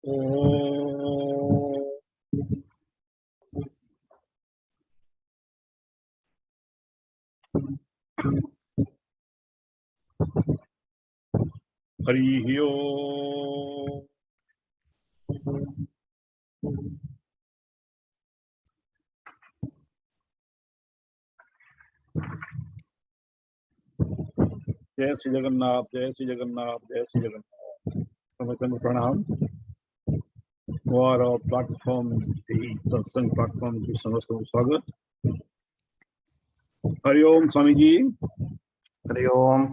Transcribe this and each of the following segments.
ओम हरि ओम। जय श्री जगन्नाथ, जय श्री जगन्नाथ, जय श्री जगन्नाथ। समस्त प्रणाम। और प्लेटफॉर्म सत्संग प्लेटफॉर्म की समस्त को स्वागत। हरिओम स्वामी जी। हरिओम।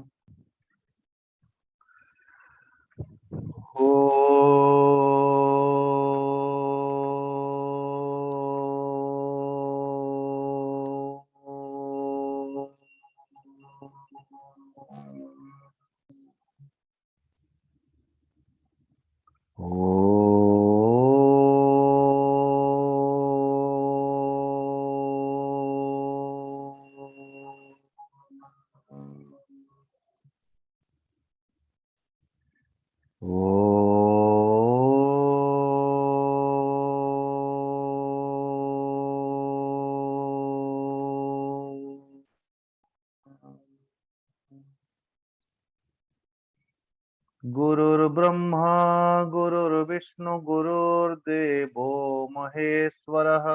गुरुर्ब्रह्मा गुरुर्विष्णु गुरुर्देवो महेश्वरः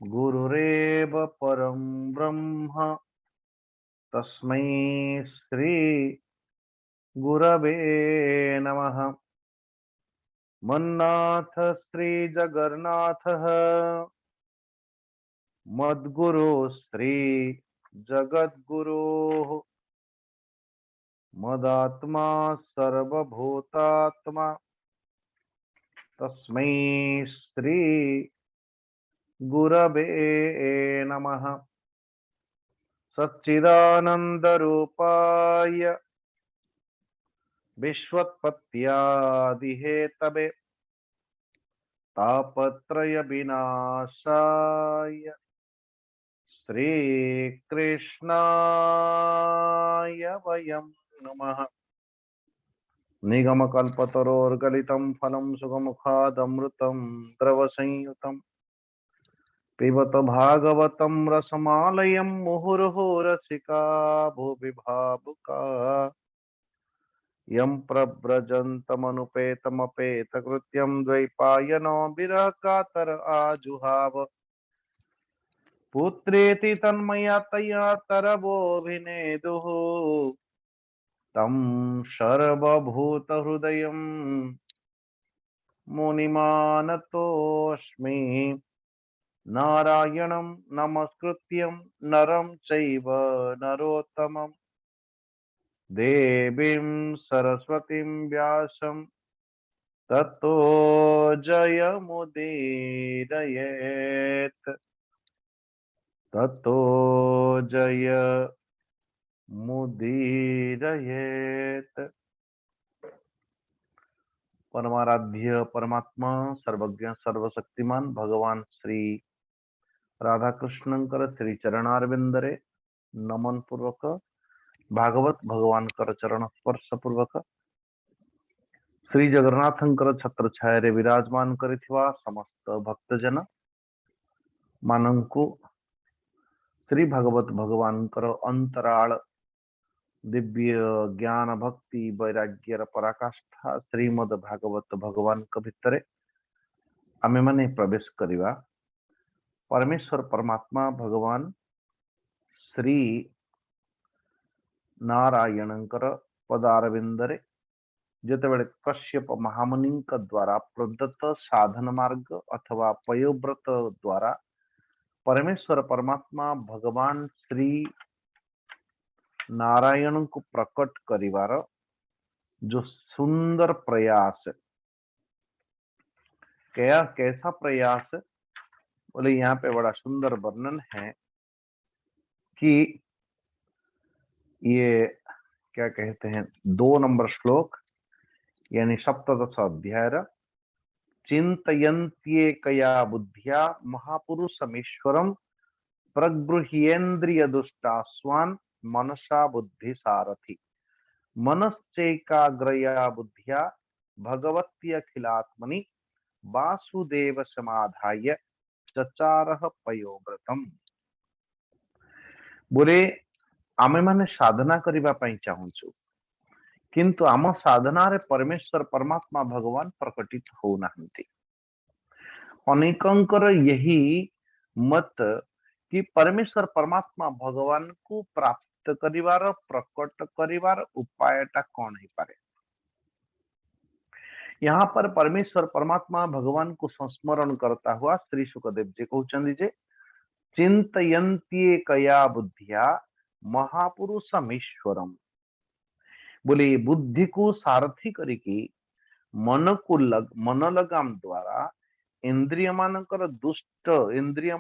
गुरुरेव परं ब्रह्म तस्मै श्री गुरवे नमः। मन्नाथ श्री जगन्नाथः मद्गुरु श्री जगद्गुरुः मदात्मा सर्वभूतात्मा तस्मै श्री गुरवे नमः। सच्चिदानंदरूपाय विश्वोत्पत्त्यादिहेतवे तापत्रय विनाशाय श्रीकृष्णाय वयं नमः। निगमकल्पतरोर्गलितं फलं सुगमुखादमृतं द्रवसंयुतं पिबत भागवतं रसमालयं मुहुर्मुहुः रसिका भुवि भावुका यं प्रव्रजन्तमनुपेतमपेतकृत्यं द्वैपायनो विरह कातर आजुहाव पुत्रेति तन्मया तया तरवोऽभिनेदुः तं सर्वभूतहृदयं मुनिमानतोऽस्मि। नारायणं नमस्कृत्यं नरं चैव नरोत्तमं देवीं सरस्वतीं व्यासं ततो जयमुदीरयेत्। ततो जयमुदीरयेत्। परमाराध्य परमात्मा सर्वज्ञ सर्वशक्तिमान भगवान श्री राधा कृष्णंकर श्री चरणारविंदरे नमन पूर्वक भागवत भगवान कर चरण स्पर्श पूर्वक श्री जगन्नाथंकर छत्र छाया विराजमान करिथिवा समस्त भक्तजन मानंकु श्री भगवत भगवान कर अंतराल दिव्य ज्ञान भक्ति वैराग्यर पराकाष्ठा श्रीमद भागवत भगवान भितरे आमे माने प्रवेश करिवा। परमेश्वर परमात्मा भगवान श्री नारायणंकर पदारविंदरे जेतेबेले कश्यप महामुनि द्वारा प्रदत्त साधन मार्ग अथवा पयोव्रत द्वारा परमेश्वर परमात्मा भगवान श्री नारायण को प्रकट करिवार जो सुंदर प्रयास कैसा प्रयास बोले यहाँ पे बड़ा सुंदर वर्णन है कि ये क्या कहते हैं 2 नंबर श्लोक यानी सप्तदश अध्याय चिंतयन्त्येकया बुद्धिया महापुरुषमीश्वरम प्रगृह्येन्द्रिय दुष्टास्वान् मनसा बुद्धि सारथि मनश्चैकाग्रया बुद्धिया भगवती अखिलात्मनि वासुदेव समाधाय चचारः पयोव्रतम। बोले आमे माने साधना करिबा पई चाहूछु, किंतु आम साधना रे परमेश्वर परमात्मा भगवान प्रकटित हो नाहंती। अनेकंकर यही मत कि परमेश्वर परमात्मा भगवान को प्राप्त करिवार प्रकट करिवार उपायटा कौन ही पारे। यहाँ पर परमेश्वर परमात्मा भगवान को संस्मरण करता हुआ श्री सुखदेव जी कहउछन्ति जे चिंतयन्ति कया बुद्धिया महापुरुषमीश्वरम। बोले बुद्धि को सारथी करिकी मन लगाम द्वारा इंद्रिय मानकर दुष्ट इंद्रिय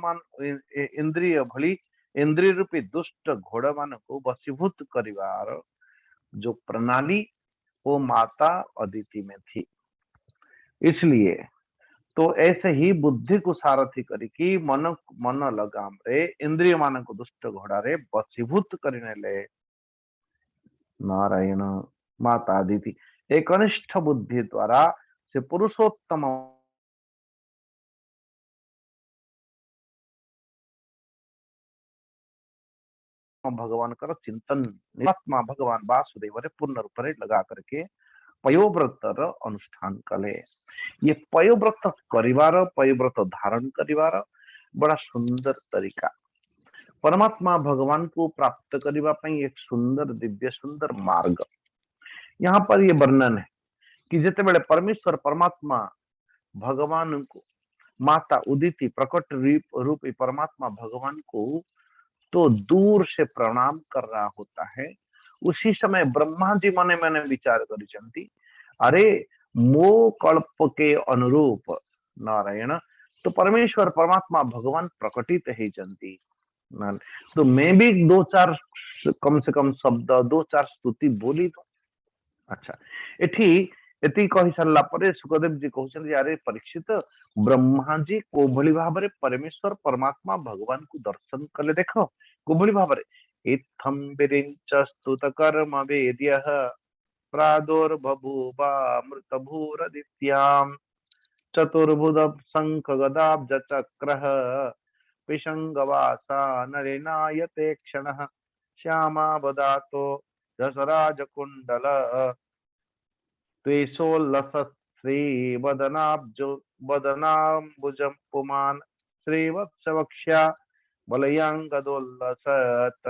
भली इंद्रिय रूपी दुष्ट घोड़ा मान को वशीभूत करिवार जो प्रणाली वो माता अदिति में थी। इसलिए तो ऐसे ही बुद्धि को सारथी करिकी मन लगाम रे इंद्रिय मान को दुष्ट घोड़ा रे वशीभूत करने ले नारायण माता अदिति एक अनिष्ठ बुद्धि द्वारा से पुरुषोत्तम भगवान का चिंतन आत्मा भगवान वासुदेव रे पूर्ण रूप रे लगा करके पयोव्रत अनुष्ठान कले। ये पयोव्रत करिवार पयोव्रत धारण करिवार बड़ा सुंदर तरीका, परमात्मा भगवान को प्राप्त करिवा पई एक सुंदर दिव्य सुंदर मार्ग यहाँ पर ये वर्णन है कि जिते बेले परमेश्वर परमात्मा भगवान को माता उदिति प्रकट रूपी परमात्मा भगवान को तो दूर से प्रणाम कर रहा होता है, उसी समय ब्रह्मा जी मने मने विचार करिसंती, अरे मो कल्प के अनुरूप नारायण तो परमेश्वर परमात्मा भगवान प्रकटित है जंती, तो मैं भी दो चार कम से कम शब्द दो चार स्तुति बोली तो अच्छा एठी एति कहि सरला परे सुखदेव जी कहउछन अरे परीक्षित ब्रह्मा जी को भली भाबरे परमेश्वर परमात्मा भगवान को दर्शन कले देखो को भली भाबरे इत्थं विरिंच स्तुत कर्म वेद्यः प्रादुर्बभूवा मृतभूरदित्यां चतुर्भुज शंख गदाब्ज चक्रः पिशंगवासा नलिनायते क्षणः श्यामा बदातो दशराज कुंडल त्वेषोल्लस श्रीवदनाब्जो वदनाम्बुजं पुमान् श्रीवत्सवक्ष्या वलयांगदोल्लसत्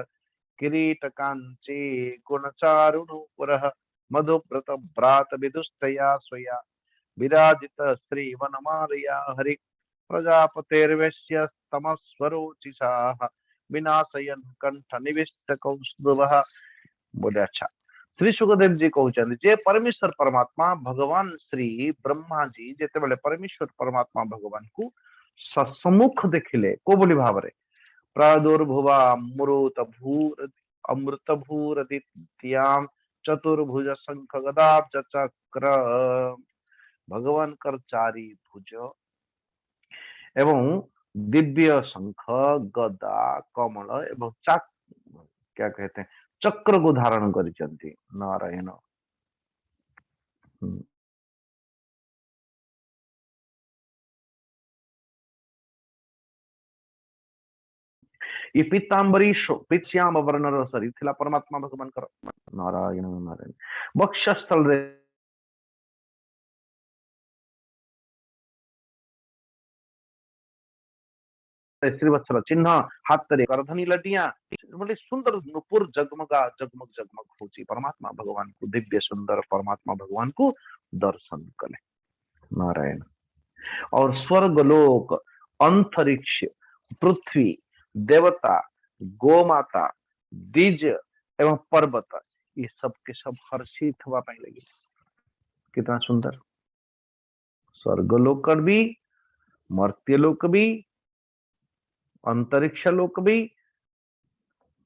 किरीटकाञ्ची गुणचारुणुपुरः मधुव्रत भ्रात विदुष्टया स्वया विराजित श्रीवनमालया हरि प्रजापतेर्वश्यस्तमस्वरोचिषाः विनाशयन् कंठ निविष्ट कौस्तुभः। बोले अच्छा श्री सुखदेव जी कहते जे परमेश्वर परमात्मा भगवान श्री ब्रह्मा जी जेते बेले परमेश्वर परमात्मा भगवान को ससमुख देखिले को बोली भावरे प्रादुर्भुवा अमृत भूर दित्याम चतुर्भुज शंख गदाब्ज चक्र भगवान कर चारि भुज एवं दिव्य शंख गदा कमल एवं चक क्या कहते हैं चक्र को धारण करिसंती नारायण। ये पीतांबरी पीतश्याम वर्ण शरीर थिला परमात्मा भगवान कर नारायण नारायण वक्षस्थल रे श्रीवत्सल चिन्ह हाथ रे करधनी लटिया बोले सुंदर नुपुर जगमगा जगमग जगमग होची परमात्मा भगवान को दिव्य सुंदर परमात्मा भगवान को दर्शन कले नारायण। और स्वर्ग लोक अंतरिक्ष पृथ्वी देवता गोमाता द्विज एवं पर्वत ये सब के सब हर्षित हुआ पाए लगे। कितना सुंदर स्वर्ग लोक भी मर्त्य लोक भी अंतरिक्ष लोक भी।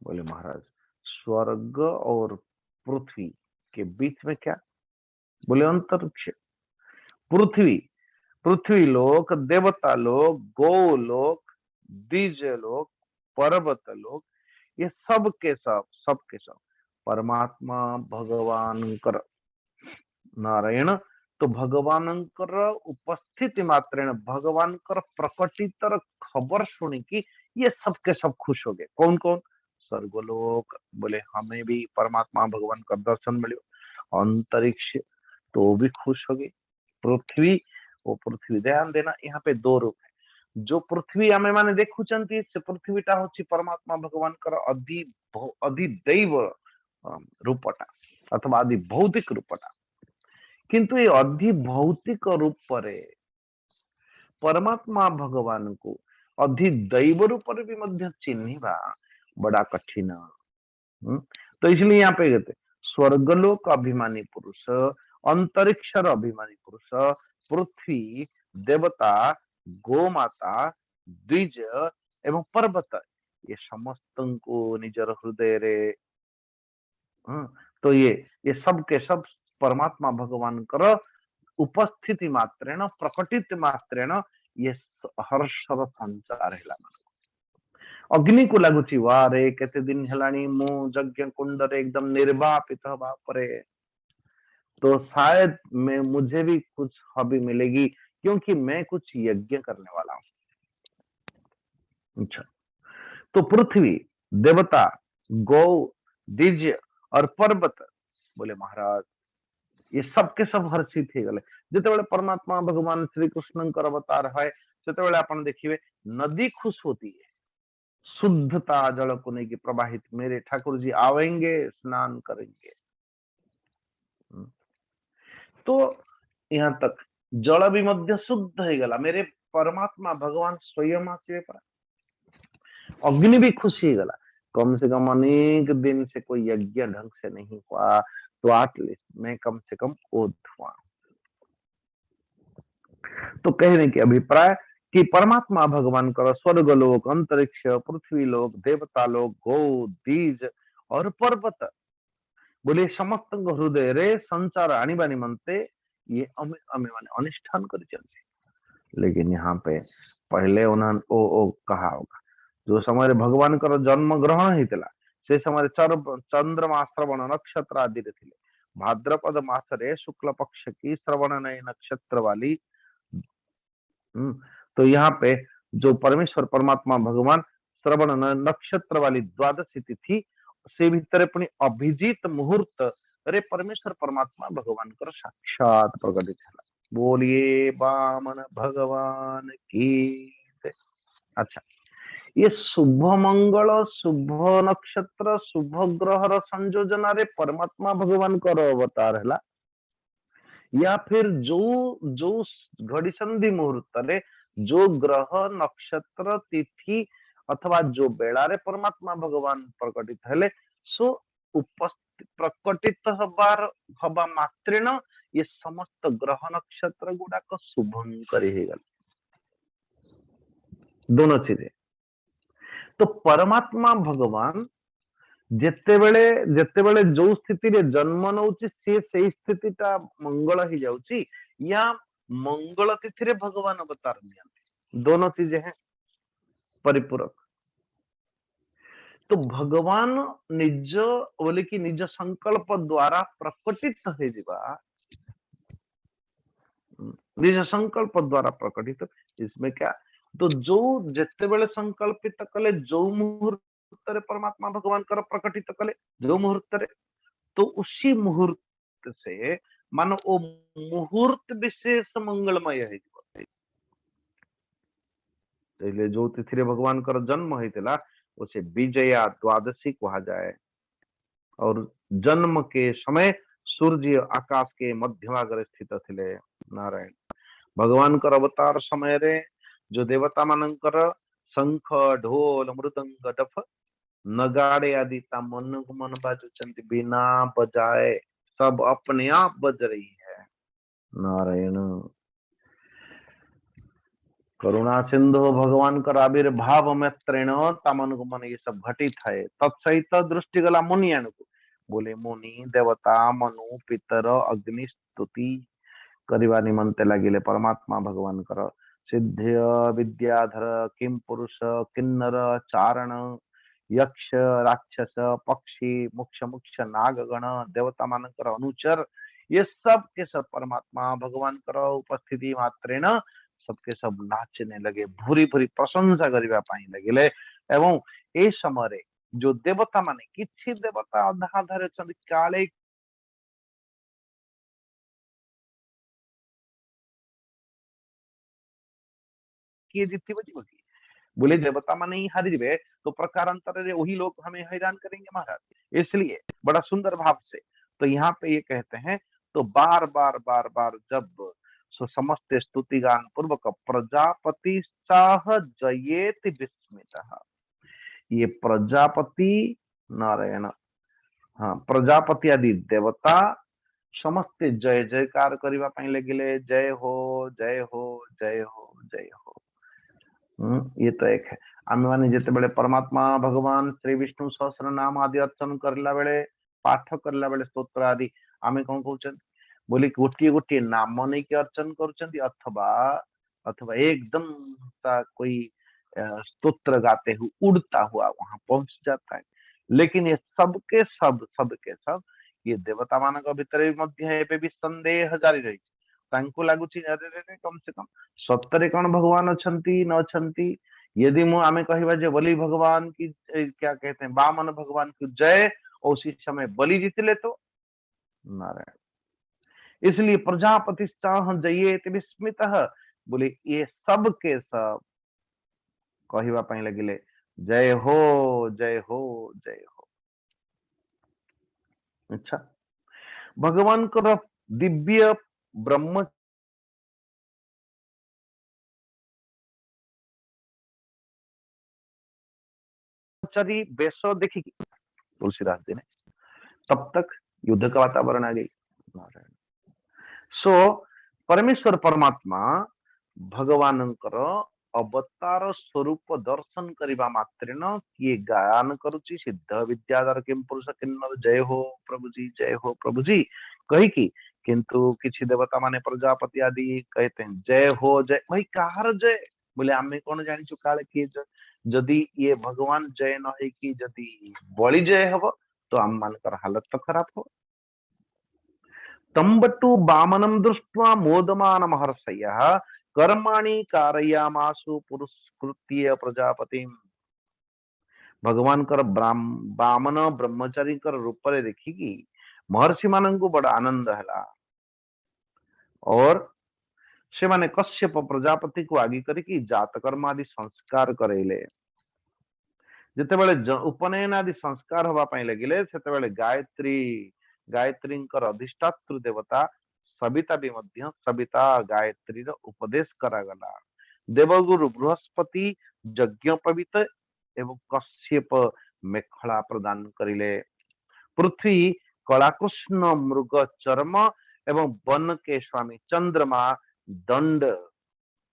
बोले महाराज स्वर्ग और पृथ्वी के बीच में क्या? बोले अंतरिक्ष पृथ्वी पृथ्वी लोक देवता लोक गौ लोक द्विज लोक पर्वत लोक ये सब के सब परमात्मा भगवान कर नारायण तो भगवानଙ୍କର उपस्थिति मात्रेण भगवानଙ୍କର प्रकटितर खबर सुनी कि ये सब के सब खुश हो गए। कौन कौन? स्वर्गलोक बोले हमें भी परमात्मा भगवान का दर्शन मिले। अंतरिक्ष तो भी खुश हो गए। पृथ्वी, वो पृथ्वी ध्यान देना यहाँ पे दो रूप है। जो पृथ्वी आमे माने देखुचंती से पृथ्वीटा होची परमात्मा भगवानकर अधिदैव रूपटा अथवा आदि भौतिक रूपटा। किंतु ये अधि भौतिक रूप रे परमात्मा भगवान को अधिदैव रूप रे भी मध्य चिन्हिबा बड़ा कठिन। तो इसलिए यहाँ पे कहते स्वर्गलोक अभिमानी पुरुष, अंतरिक्षर अभिमानी पुरुष, पृथ्वी, देवता, गोमाता, द्विज एवं पर्वत ये समस्त को निजर हृदय रे तो ये सब के सब परमात्मा भगवान कर उपस्थिति मात्रेण प्रकटित मात्रेण ये हर्षर संचार है। अग्नि को लगुची वारे केते दिन हेलानी मु यज्ञ कुंड रे एकदम निर्वापित हवा परे, तो शायद मुझे भी कुछ हबी मिलेगी क्योंकि मैं कुछ यज्ञ करने वाला हूं। अच्छा, तो पृथ्वी, देवता, गौ, द्विज और पर्वत बोले महाराज ये सब के सब हर्षित हो गले जिते परमात्मा भगवान श्री कृष्ण अवतार है। से आपण देखिए नदी खुश होती है, शुद्धता जल को लेकर प्रवाहित, मेरे ठाकुर जी आवेंगे स्नान करेंगे। तो यहाँ तक जल भी मध्य शुद्ध हो गला, मेरे परमात्मा भगवान स्वयं आसवे पर। अग्नि भी खुशी गला, कम से कम अनेक दिन से कोई यज्ञ ढंग से नहीं हुआ तो एटलीस्ट मैं कम से कम ओध हुआ। तो कहने के अभिप्राय कि परमात्मा भगवान का स्वर्गलोक, अंतरिक्ष, पृथ्वी लोक, देवता लोक, गौ, द्विज और पर्वत बोले समस्त हृदय रे संचार आनिबा निमंते ये अमे माने अनुष्ठान कर चलते। लेकिन यहाँ पे पहले उन्होंने ओ कहा होगा जो समय भगवान का जन्म ग्रहण होता से समय चंद्रमा श्रवण नक्षत्र आदि रे थिले। भाद्रपद मास रे शुक्ल पक्ष की श्रवण नक्षत्र वाली तो यहाँ पे जो परमेश्वर परमात्मा भगवान श्रवण नक्षत्र वाली द्वादशी तिथि से भीतर अपनी अभिजीत मुहूर्त अरे परमेश्वर परमात्मा भगवान कर साक्षात प्रकटित है। बोलिए वामन भगवान की। अच्छा, ये शुभ मंगल, शुभ नक्षत्र, शुभ ग्रह संयोजन रे परमात्मा भगवान कर अवतार है, या फिर जो जो घड़ी संधि मुहूर्त रे जो ग्रह नक्षत्र तिथि अथवा जो बेला रे परमात्मा भगवान प्रकटित हेले सो उपस्थित प्रकटित हवा मात्रेण ये समस्त ग्रह नक्षत्र गुड़ाक शुभंकरी हो गले दोनों चीजें। तो परमात्मा भगवान जेतेबेले जेतेबेले जो स्थिति रे जन्म नउची से स्थितिटा मंगल ही जाउची या मंगल तिथि रे भगवान अवतार नियंती, दोनों चीजें हैं परिपूरक। तो भगवान निज बोले कि निज संकल्प द्वारा प्रकटित हो जीवा, निज संकल्प द्वारा प्रकटित, इसमें क्या तो जो जेतेबेले संकल्पित कले जो मुहूर्त रे परमात्मा भगवान कर प्रकटित कले जो मुहूर्त रे तो उसी मुहूर्त से मानो वो मुहूर्त विशेष मंगलमय है। जो तिथि भगवान कर जन्म होता उसे विजया द्वादशी कहा जाए और जन्म के समय सूर्य आकाश के मध्यभाग स्थित थे। नारायण भगवान कर अवतार समय रे जो देवता मानकर शंख ढोल मृदंग डफ नगाड़े आदि ता मन को मन बाजुचंती बिना बजाए सब अपने आप बज रही है। नारायण करुणा सिंधु भगवान का आविर्भाव मैत्रेण तमन को मन ये सब घटित है। तत्सहित दृष्टि गला मुनियन को बोले मुनि देवता मनु पितर अग्नि स्तुति करवा निमंते लगिले परमात्मा भगवान कर सिद्ध विद्याधर किम पुरुष किन्नर चारण यक्ष राक्षस पक्षी मुक्ष मुक्ष नागगण देवता मानकर अनुचर ये सब के सब परमात्मा भगवान कर उपस्थिति मात्रेण सबके सब नाचने लगे, भूरी भूरी प्रशंसा करबा पाई लगिले। एवं ए समय जो देवता माने किछि देवता अधा अधारे छथि काले किए जीतिबो जीव की बोले देवता माने ही हारी जिबे तो प्रकारांतर रे वही लोग हमें हैरान करेंगे महाराज। इसलिए बड़ा सुंदर भाव से तो यहाँ पे ये कहते हैं, तो बार बार बार बार जब समस्त स्तुति गान पूर्वक प्रजापति सह जयेति विस्मितः, ये प्रजापति नारायण, हाँ प्रजापति आदि देवता समस्त जय जयकार करबा पई लगिले, जय हो जय हो जय हो जय हो। ये तो एक है। आम मैंने जिते बड़े परमात्मा भगवान श्री विष्णु सहस्र नाम आदि अर्चन करला बेले पाठ करला बेले स्तोत्र आदि आमे कौन कहउछन बोली गोटे गोटे नाम नहीं के अर्चन करूछन अथवा अथवा एकदम सा कोई स्तोत्र गाते हुए उड़ता हुआ वहां पहुंच जाता है। लेकिन ये सबके सब ये देवता मान भितर मध्य एबे भी संदेह जारी रही तांको लागुची अरे रे कम से कम सत्तरे कौन भगवान अछंती न अछंती। यदि मु आमे कहिबा जे बलि भगवान की क्या कहते हैं वामन भगवान की जय और उसी समय बलि जीतले तो नारायण। इसलिए प्रजापति चाह जयेत विस्मितः, बोले ये सब के सब कहिबा पई लगिले जय हो जय हो जय हो। अच्छा भगवान को दिव्य ब्रह्म चरी बेश देखी तुलसीदास जी ने तब तक युद्ध का वातावरण आ गई। सो परमेश्वर परमात्मा भगवान अवतार स्वरूप दर्शन करने मात्रेन किए गायन करुची सिद्ध विद्याधर किम पुरुष किन्नर जय हो प्रभु जी कही की, किंतु किसी देवता माने प्रजापति आदि कहते हैं जय हो जय, भाई कहार जय बोले आमे कौन जानी काले किए जय, जदि ये भगवान जय न है कि जदि बलि जय हब तो आम मानकर हालत तो खराब हो। तंबटू बामनम दृष्ट्वा मोदमान महर्षयः कर्माणि कारयामासु पुरस्कृत्य प्रजापति। भगवान कर बामन ब्रह्मचारी कर रूप रे देखिकी महर्षि मानंकु बड़ा आनंद हैला और से माने कश्यप प्रजापति को आगे करिकी जातकर्म आदि संस्कार करेले। जितेबाला उपनयन आदि संस्कार हवा पाई लगिले सेतेबाला गायत्री गायत्रींकर अधिष्ठातृ देवता सविता भी मध्य सविता गायत्री उपदेश करागला। देवगुरु बृहस्पति यज्ञोपवीत एवं कश्यप मेखला प्रदान करिले। पृथ्वी कलाकृष्ण मृग चर्म एवं वन के स्वामी चंद्रमा दंड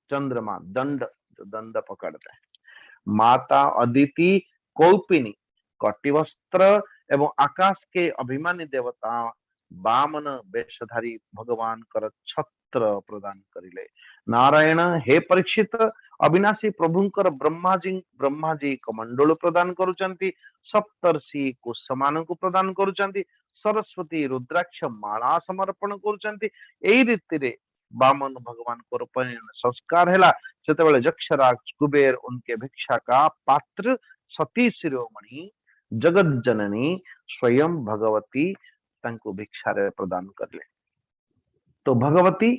जो दंड पकड़ते हैं, माता अदिति कौपिनी कटिवस्त्र एवं आकाश के अभिमानी देवता वामन वेशधारी भगवान कर छत्र प्रदान करिले। नारायण हे परीक्षित अविनाशी प्रभुंकर ब्रह्माजी कमंडल प्रदान करुचंती, सप्तर्षि कुसमान को प्रदान करुचंती, सरस्वती रुद्राक्ष माला समर्पण करुचंती। एई रीति रे वामन भगवान को संस्कार हैला सेतेबेले यक्षराज कुबेर उनके भिक्षा का पात्र सती शिरोमणि जगत जननी स्वयं भगवती तंको भिक्षा रे प्रदान करले। तो भगवती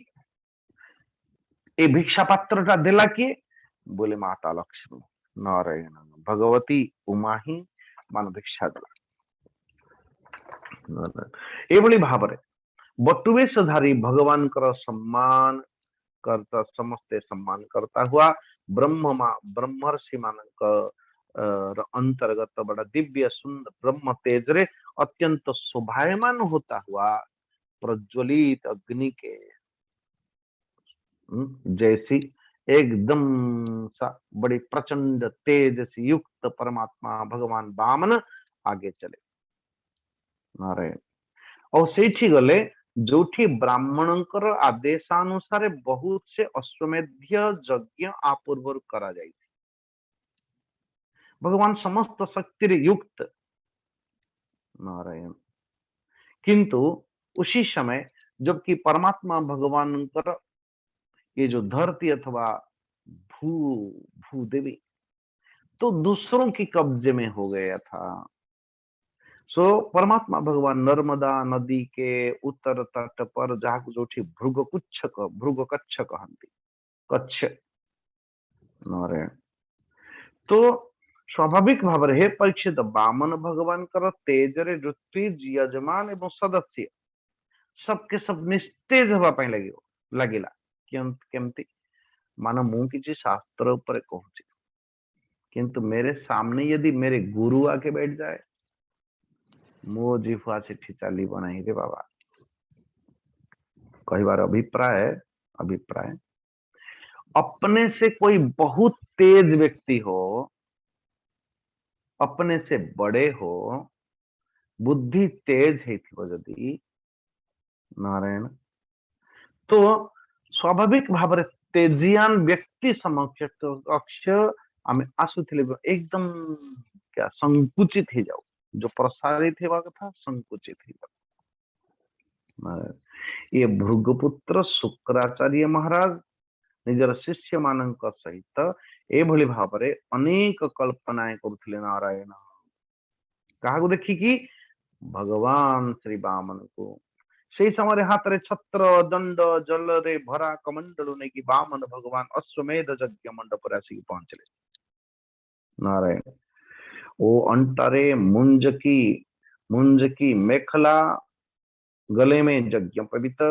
ए भिक्षा पात्रटा देला किए बोले माता लक्ष्मी नारायण भगवती उमा ही मान भिक्षा देला। एभली भाव बटुवेशधारी भगवान कर सम्मान करता समस्ते सम्मान करता हुआ ब्रह्मर्षि मानक अंतर्गत बड़ा दिव्य सुंदर ब्रह्म तेज रे अत्यंत शोभायमान होता हुआ प्रज्वलित अग्नि के जैसी एकदम सा बड़ी प्रचंड तेज से युक्त परमात्मा भगवान वामन आगे चले नारायण। और सेठी गले जोठी ब्राह्मणंकर आदेशानुसार बहुत से अश्वमेध्य यज्ञ आपूर्व करा जाए, भगवान समस्त शक्ति युक्त नारायण। किंतु उसी समय जबकि परमात्मा भगवान ये जो धरती अथवा भू भूदेवी तो दूसरों के कब्जे में हो गया था। परमात्मा भगवान नर्मदा नदी के उत्तर तट पर जहाँ जोठी भृग कच्छ कहती कच्छ नारायण। तो स्वाभाविक भाव हे परीक्षित बामन भगवान कर तेजरे ऋत्विज यजमान एवं सदस्य सबके सब निस्तेज हवा ପାଇଁ ଲାଗିଲା केमती मान मु किसी शास्त्र ऊपर कहूची किंतु मेरे सामने यदि मेरे गुरु आके बैठ जाए मो जिह्वा सेठी चलिब नहीं रे बाबा। कहबार अभिप्राय अपने से कोई बहुत तेज व्यक्ति हो, अपने से बड़े हो, बुद्धि तेज है जदि नारायण तो स्वाभाविक भाव तेजियान व्यक्ति समक्ष आम आसुले एकदम क्या संकुचित हो जाऊ जो प्रसारित होगा कथा संकुचित हो जाऊ। ये भृगपुत्र शुक्राचार्य महाराज निजर शिष्य मान सहित एभली भाव अनेक कल्पना करुले नारायण क्या देखिकी भगवान श्री वामन को से समय हाथ रे छत्र दंड जल रे भरा कमंडलू नहीं कि वामन भगवान अश्वमेध यज्ञ मंडप आसिक पहुंचले नारायण। ओ अंटारे मुंज की मेखला गले में यज्ञ पवित्र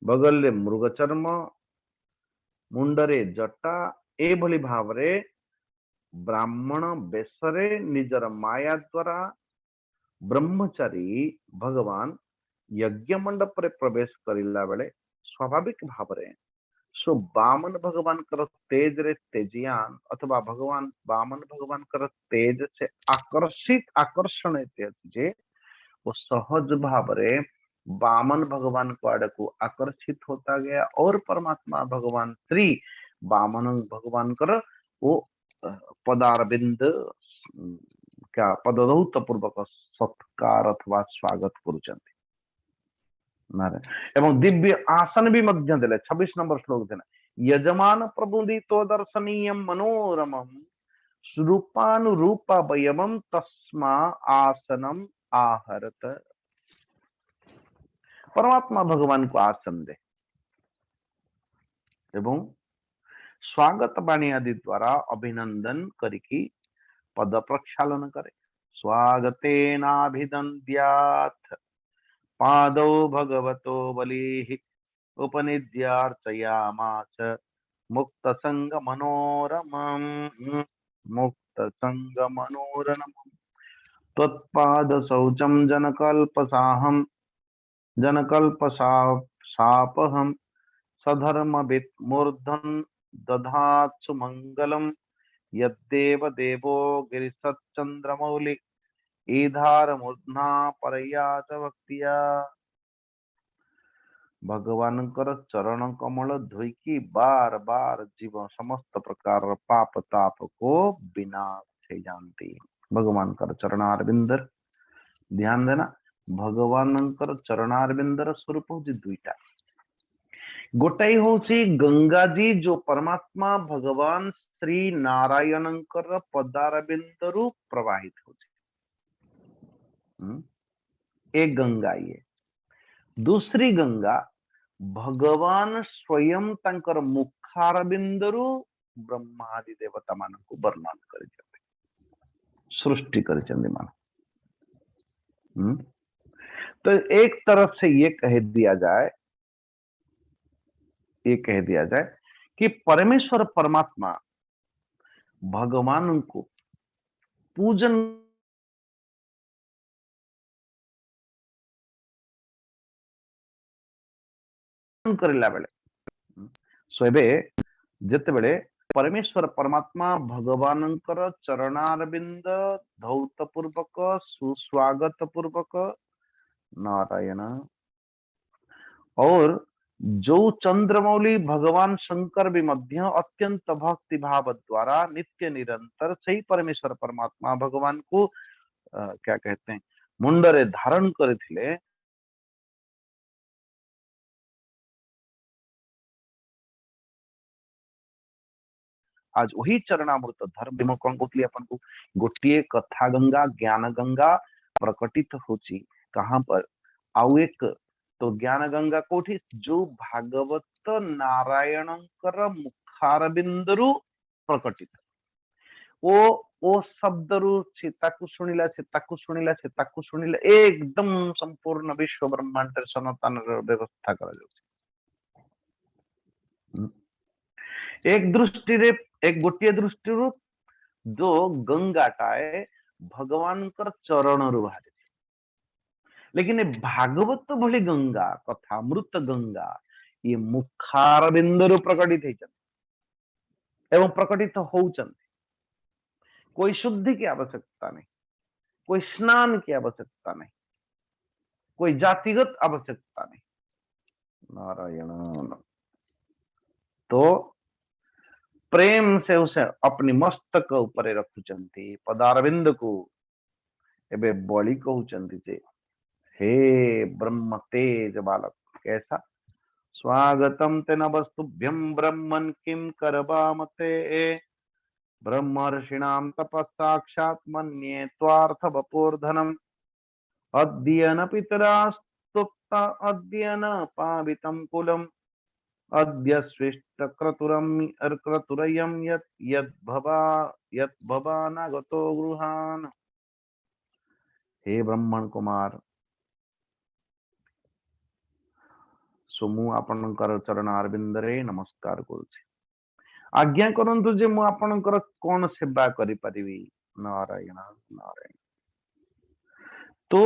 बगल मृग चर्म मुंडरे जटा एभली भाव ब्राह्मण बेसरे निजर माया द्वारा ब्रह्मचारी भगवान यज्ञ मंडप रे प्रवेश करिला बेले स्वाभाविक भाव सो वामन भगवान कर तेज रे तेजियान अथवा भगवान वामन भगवान कर तेज से आकर्षण जे वो सहज भाव वामन भगवान को आड़ को आकर्षित होता गया और परमात्मा भगवान श्री वामन भगवान कर वो पदारविंद क्या पदधौत पूर्वक सत्कार अथवा स्वागत करुचंती एवं दिव्य आसन भी मध्य देले 26 नंबर श्लोक देना यजमान प्रबुदितो दर्शनीय मनोरमम रूपानुरूपा वयमं तस्मा आसनम आहरत। परमात्मा भगवान को आसन दे एवं स्वागत वाणी आदि द्वारा अभिनंदन करिकी पद प्रक्षालन करे स्वागतेनाभिदन्द्यात् पादौ भगवतो बलिः उपनिद्यार्चयामास मुक्त संग मनोरमम् त्वत्पाद शौचम जनकल्पसापहम सधर्म मूर्धन दधात्सु मंगलम यद्देव देवो गिरिशच्चंद्रमौलि ईधार मूर्धना परया च भक्तिया। भगवान चरण कमल धोईकी बार बार जीव समस्त प्रकार पाप ताप को विनाश हो जानती। भगवान चरणारविंदर ध्यान देना भगवान चरणारविंदर स्वरूप हूँ दुईटा गोटाई हूँ गंगा जी जो परमात्मा भगवान श्री नारायण पदारविंदरु प्रवाहित हो एक गंगा ये दूसरी गंगा भगवान स्वयं तंकर मुखारविंदरु ब्रह्मादि देवता मान को वर्णन कर सृष्टि कर तो एक तरफ से ये कह दिया जाए कि परमेश्वर परमात्मा भगवान को पूजन करला बेले स्वयं जिते बेले परमेश्वर परमात्मा भगवान चरणारविंद धौत पूर्वक सुस्वागत पूर्वक नारायण और जो चंद्रमौली भगवान शंकर भी मध्य अत्यंत भक्ति भाव द्वारा नित्य निरंतर सही परमेश्वर परमात्मा भगवान को क्या कहते हैं मुंडरे धारण करथिले आज वही चरणामृत धर्म ମୁଁ କଣ କହୁଥିଲି ଆପଣଙ୍କୁ ଗୋଟିଏ କଥା गंगा ज्ञान गंगा प्रकटित होची कहां पर आउ एक तो ज्ञान गंगा कोठी जो भागवत नारायणଙ୍କର मुखारबिंदरु प्रकटित ओ शब्दरु से ताकू शुणिला से ताकू शुणिला से ताकू शुणिला एकदम संपूर्ण विश्व ब्रह्मांड सनातन व्यवस्था करा जाउची एक दृष्टि रे एक गोटिए दृष्टि जो गंगाटाए भगवान कर चरण रु बाहर लेकिन ये भागवत भली गंगा कथा मृत गंगा ये मुखार बिंदु प्रकटित एवं प्रकटित होउचंती कोई शुद्धि की आवश्यकता नहीं कोई स्नान की आवश्यकता नहीं कोई जातिगत आवश्यकता नहीं नारायण तो प्रेम से उसे अपनी मस्तक ऊपर रखुचंती पदारविंद को एबे बलि कहउचंती जे हे ब्रह्म तेज बालक कैसा स्वागतम ते नवस्तुभ्यं ब्रह्मन् किं करवामते ब्रह्मर्षिणां तपस्साक्षात् मन्ये त्वार्थ वपुर्धनम् अद्य न पितरास्तुप्ता अद्य न पावितं कुलम् अद्य स्विष्ट क्रतुरयं यत् भवानागतो गृहान् हे ब्रह्मण कुमार सोमु आपनकर चरण अरविंदरे नमस्कार करुछि आज्ञा करंतु जे मु आपनकर कोन सेवा करि परिबी नारायण नारायण तो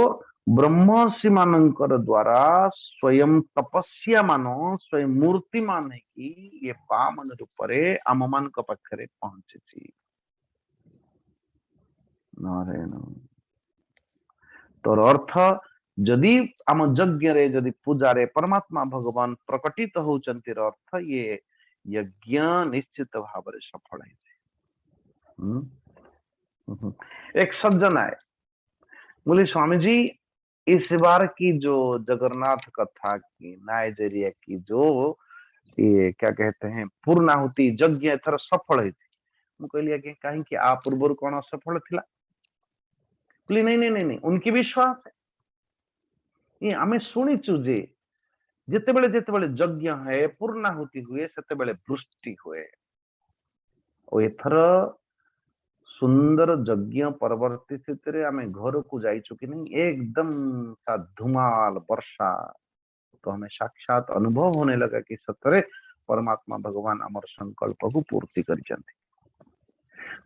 ब्रह्मर्षि मानकर द्वारा स्वयं तपस्या मानो स्वयं मूर्ति मान की ये वामन रूपरे आम मान पाखरे पहुंची नारायण तोर अर्थ जदि आम यज्ञ रे जदि पूजा रे परमात्मा भगवान प्रकटित होचंती अर्थ ये यज्ञ निश्चित भाव रे सफल है एक सज्जन आए बोले स्वामी जी इस बार की जो जगन्नाथ कथा की नाइजेरिया की जो ये क्या कहते हैं पूर्णाहुति यज्ञ एथर सफल है मु कहली आगे कहीं कि आ पूर्व कौन असफल थिला नहीं नहीं नहीं नहीं उनकी विश्वास है ये आमे शुणीचु जे जितेबेले जितेबेले यज्ञ है पूर्णाहुति हुए सेतेबेले वृष्टि हुए और एथर सुंदर यज्ञ परवर्ती स्थिति आम घर को जाइचु कि नहीं एकदम सा धुमाल वर्षा तो हमें साक्षात अनुभव होने लगा कि सतरे परमात्मा भगवान अमर संकल्प को पूर्ति करिसंती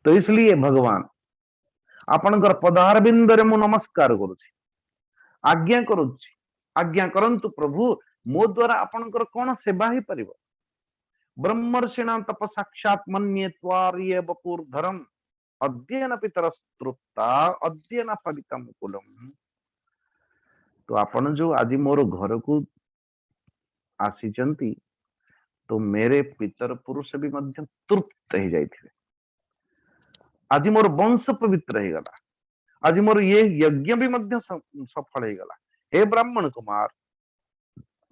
तो इसलिए भगवान आपनकर पदारविंद रे मु नमस्कार करुछि आज्ञा करुछि आज्ञा करंतु प्रभु मो द्वारा आपनकर कोन सेवा ही परिबो ब्रह्मर्षिणा तप साक्षात मन्ये त्वार्य वपुर्धरम अध्ययन पितरस्तृप्ता अध्ययन पवित्रम कुलम तो आपण जो आज मोर घर को आसीचंती तो मेरे पितर पुरुष भी मध्य तृप्त हो जाइथिले आज मोर वंश पवित्र हो गला आज मोर ये यज्ञ भी मध्य सफल हो गला हे ब्राह्मण कुमार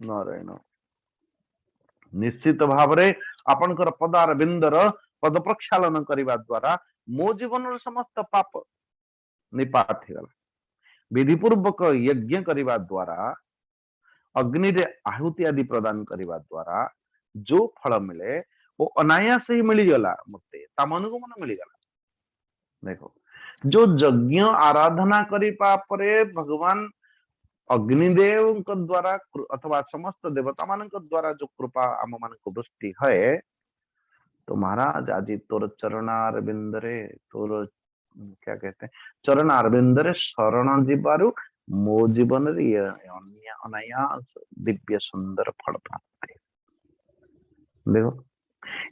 नारायण निश्चित भाव रे आपनकर पदार बिंदर पद प्रक्षालन करने द्वारा मो जीवन समस्त पाप निपात हो गला विधि पूर्वक यज्ञ करने द्वारा अग्नि रे आहुति आदि प्रदान करने द्वारा जो फल मिले वो अनायास ही मिलगला मते मन को मन मिलगला देखो जो यज्ञ आराधना करी पापरे भगवान अग्निदेव द्वारा अथवा समस्त देवता मान द्वारा जो कृपा आम मान को वृष्टि है तो महाराज आज तोर चरणार बिंदरे तोर क्या कहते हैं चरणार बिंदरे शरण जीवारु मो जीवन रे अनायास दिव्य सुंदर फल प्राप्त देखो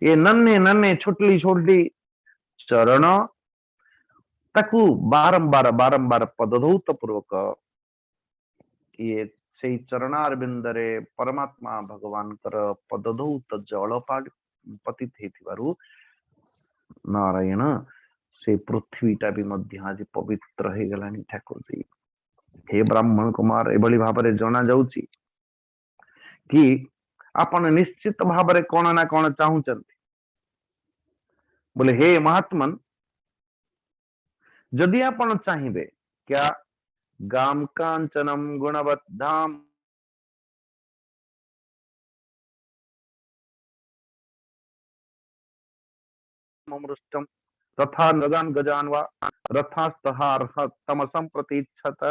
ये नन्हे नन्हे छोटी छोटी चरण ताकू बारंबार बारंबार पदधौत पूर्वक ये से चरणार बिंदरे परमात्मा भगवान कर पदधौत जल पतित हेतिबारु नारायण से पृथ्वीटा भी मध्य आज पवित्र हो गलानी ठाकुर जी हे ब्राह्मण कुमार एभली भाव रे जना जाउची कि आपण निश्चित भाव रे कोन ना कोन चाहूचंती बोले हे महात्मन, जदि आपण चाहिए क्या गाम कांचनम गुणवद्धाम अमृष्टम तथा नगान गजान वा रथास्तहार तमसम प्रतीक्षत।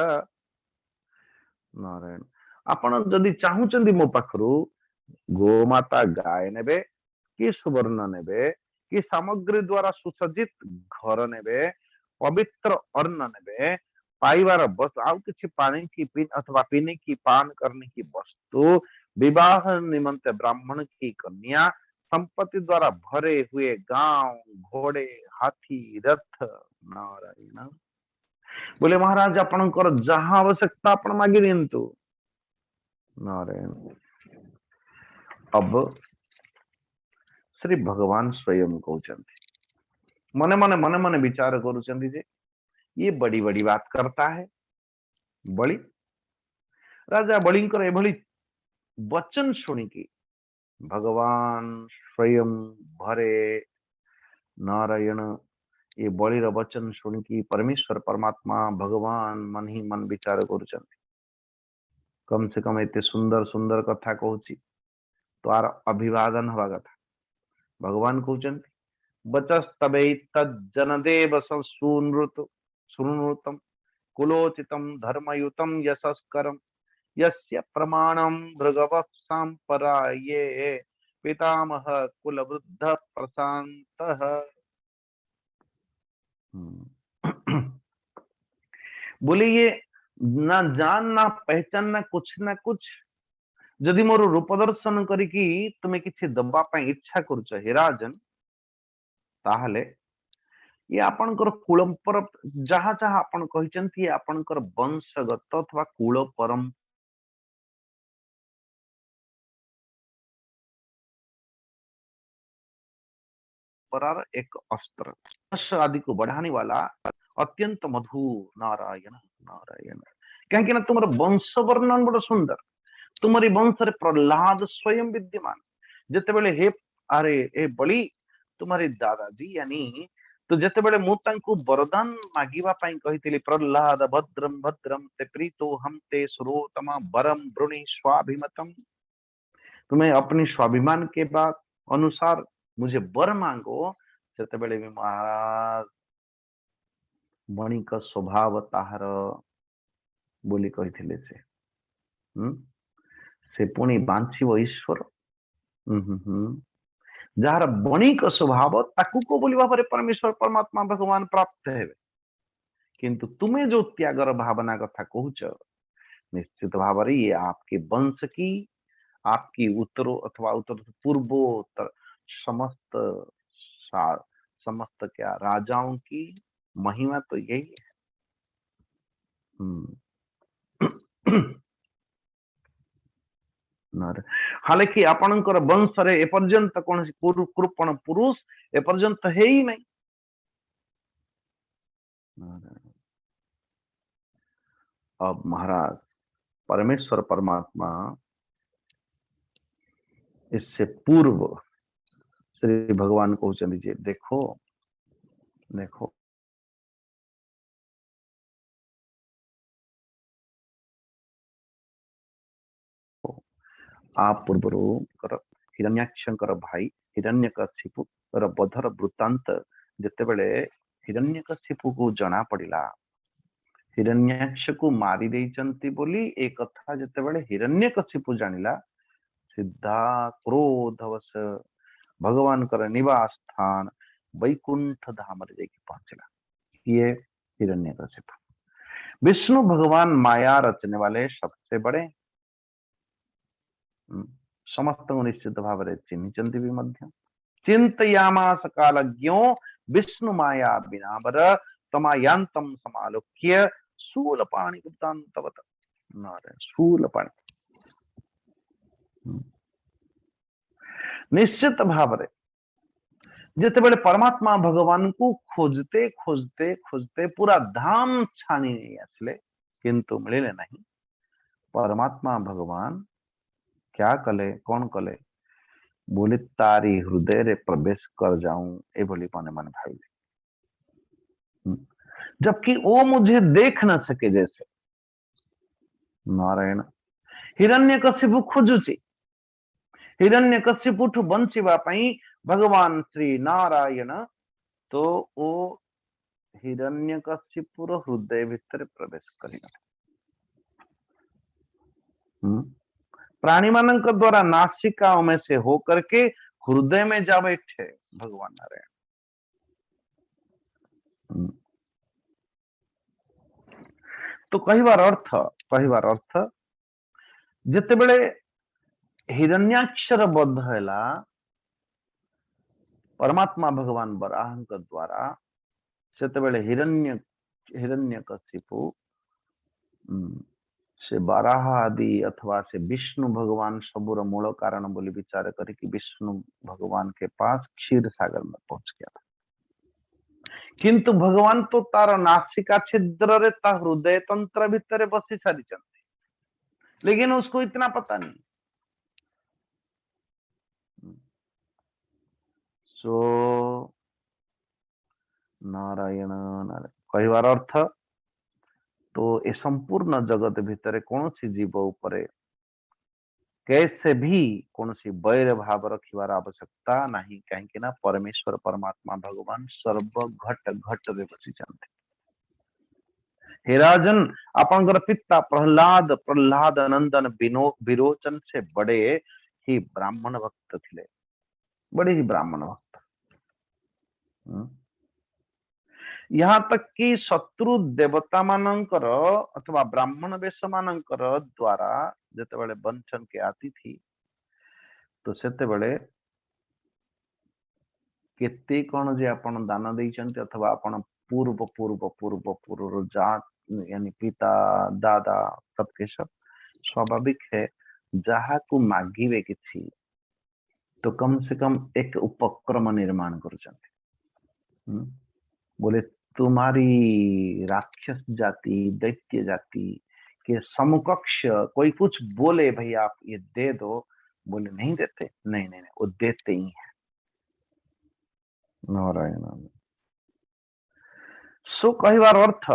नारायण, आपण जदि चाहूचंदी मो पाखरु गोमाता गाय नेबे कि सुवर्ण नेबे कि सामग्री द्वारा सुसज्जित घर नेबे, पवित्र अन्न नेबे, पाइबार बस आउ किछि पानी की पी अथवा पीने की पान करने की वस्तु, विवाह निमंते ब्राह्मण की कन्या, संपत्ति द्वारा भरे हुए गांव, घोड़े, हाथी, रथ। नारायण, बोले महाराज आपणकर जहां आवश्यकता आपण मागी दियंतु। नारायण, अब श्री भगवान स्वयं कहते मने मने मने मने विचार करुचंदी जे ये बड़ी बड़ी बात करता है। बड़ी राजा बलिंकर एभली वचन शुणिकी भगवान स्वयं भरे। नारायण, ये बलिर वचन शुणिकी परमेश्वर परमात्मा भगवान मन ही मन विचार करुचंदी कम से कम एते सुंदर सुंदर कथा कहूची तो आर अभिवादन हवा कथा। भगवान कहउचंती बचस्तबै तज्जनदेव सुनृतम कुलोचितम धर्मयुतम यशस्करम यस्य प्रमाणम भृगवः सांपराये पितामह कुलवृद्ध प्रशांतः। बोले ये ना जान ना पहचान ना कुछ जदि मोर रूप दर्शन करिकी तुमे किछि दबा पई इच्छा करूछ हे राजन, ताहले ये आपनकर कुल पर जहा जहा आपन कहिचंती आपनकर वंशगत अथवा कुल परम परार एक अस्त्र यश आदि को बढ़ाने वाला अत्यंत मधुर। नारायण नारायण, कहीं ना तुम्हारा वंश वर्णन बड़ा सुंदर। तुम्हारी वंश रे प्रहलाद स्वयं विद्यमान जिते बेले हे अरे ए बड़ी तुम्हारी दादाजी यानी तो जिते बेले मु तांकु वरदान मागिबा पई कहितली प्रहलाद भद्रम भद्रम ते प्रीतो हम ते सुरोतमा वरम ब्रुणी स्वाभिमतम, तुम्हें अपनी स्वाभिमान के बाद अनुसार मुझे वर मांगो। सेते बेले भी महाराज मणि का स्वभाव ताहार बोली कहिथिले से पुणी बांछिव ईश्वर। जार बणिक स्वभाव ताकू को बोली भाव परमेश्वर परमात्मा भगवान प्राप्त हेबे, किंतु तुम्हें जो त्यागर भावना कथा कहूच निश्चित भाव ये आपके वंश की, आपकी उत्तरो अथवा उत्तर पूर्वोत्तर समस्त समस्त क्या राजाओं की महिमा तो यही है। हालांकि आपणकर वंश रे एपर्यंत कौन कृपण पुरुष एपर्यंत है ही नहीं। अब महाराज परमेश्वर परमात्मा इससे पूर्व श्री भगवान को चलिए देखो देखो आप पूर्व हिरण्याक्षंकर भाई हिरण्यकशिपु बधर वृत्तांत जिते बेले हिरण्यकशिपु को जना पड़िला हिरण्याक्ष को मारी देइचंती बोली एक कथा जिते बेले हिरण्यकशिपु जानिला सीधा क्रोधवश भगवान कर निवास स्थान वैकुंठ धाम रे जाके पहुंचला। ये हिरण्यकशिपु विष्णु भगवान माया रचने वाले सबसे बड़े समस्त निश्चित भाव चिन्हिचंती भी मध्य चिंतयामास कालज्ञो विष्णु माया बिनाबर तमायांतम समालोक्य शूलपाणि कृतांतवत। नारायण, शूलपाणि निश्चित भाव जिते बेले परमात्मा भगवान को खोजते खोजते खोजते पूरा धाम छानी नहीं आसले किंतु मिले नहीं। परमात्मा भगवान क्या कले कौन कले बोले तारी हृदय रे प्रवेश कर जाऊं ए बोली मने मन भाई, जबकि वो मुझे देख न सके जैसे। नारायण हिरण्यकशिपु खोजुची, हिरण्यकशिपुठु बंचिबा पई भगवान श्री नारायण तो ओ हिरण्यकशिपुर हृदय भितर प्रवेश करिगले। प्राणी मानक द्वारा नासिकाओं में से होकर के हृदय में जा बैठे भगवान नारायण। तो कहबार अर्थ जितेबले हिरण्याक्षर बद्ध हैला परमात्मा भगवान वराहंक द्वारा सेतेबेले हिरण्यकशिपु से बाराह आदि अथवा से विष्णु भगवान सबुर मूल कारण बोली विचार करके विष्णु भगवान के पास क्षीर सागर में पहुंच गया था। किंतु भगवान तो तार नासिका छिद्र रे ता हृदय तंत्र भितर बसी सारी, लेकिन उसको इतना पता नहीं। सो नारायण नारायण कहबार अर्थ तो ए संपूर्ण जगत भितर कौन सी जीव उपरे कैसे भी कौन सी वैर भाव रखिबार आवश्यकता नहीं, कहीं ना परमेश्वर परमात्मा भगवान सर्व घट घट रे बसी जानते। हे राजन आपनकर पिता प्रहलाद प्रहलाद नंदन विरोचन से बड़े ही ब्राह्मण भक्त थिले, बड़े ही ब्राह्मण भक्त। यहाँ तक कि शत्रु देवता मानकर अथवा ब्राह्मण वेश मानकर द्वारा जेतेबेले बंचन के आती थी तो सेतेबेले केते कौन जे आपण दान देइचंती अथवा आपण पूर्व पूर्व पूर्व पूर्व जात यानी पिता दादा सबके सब स्वाभाविक है जहा को मागिबे किछि तो कम से कम एक उपक्रम निर्माण करुचंती। बोले तुम्हारी राक्षस जाति दैत्य जाति के समकक्ष कोई कुछ बोले भाई आप ये दे दो, बोले नहीं देते, नहीं नहीं नहीं वो देते ही है। नारायण सो कहबार अर्थ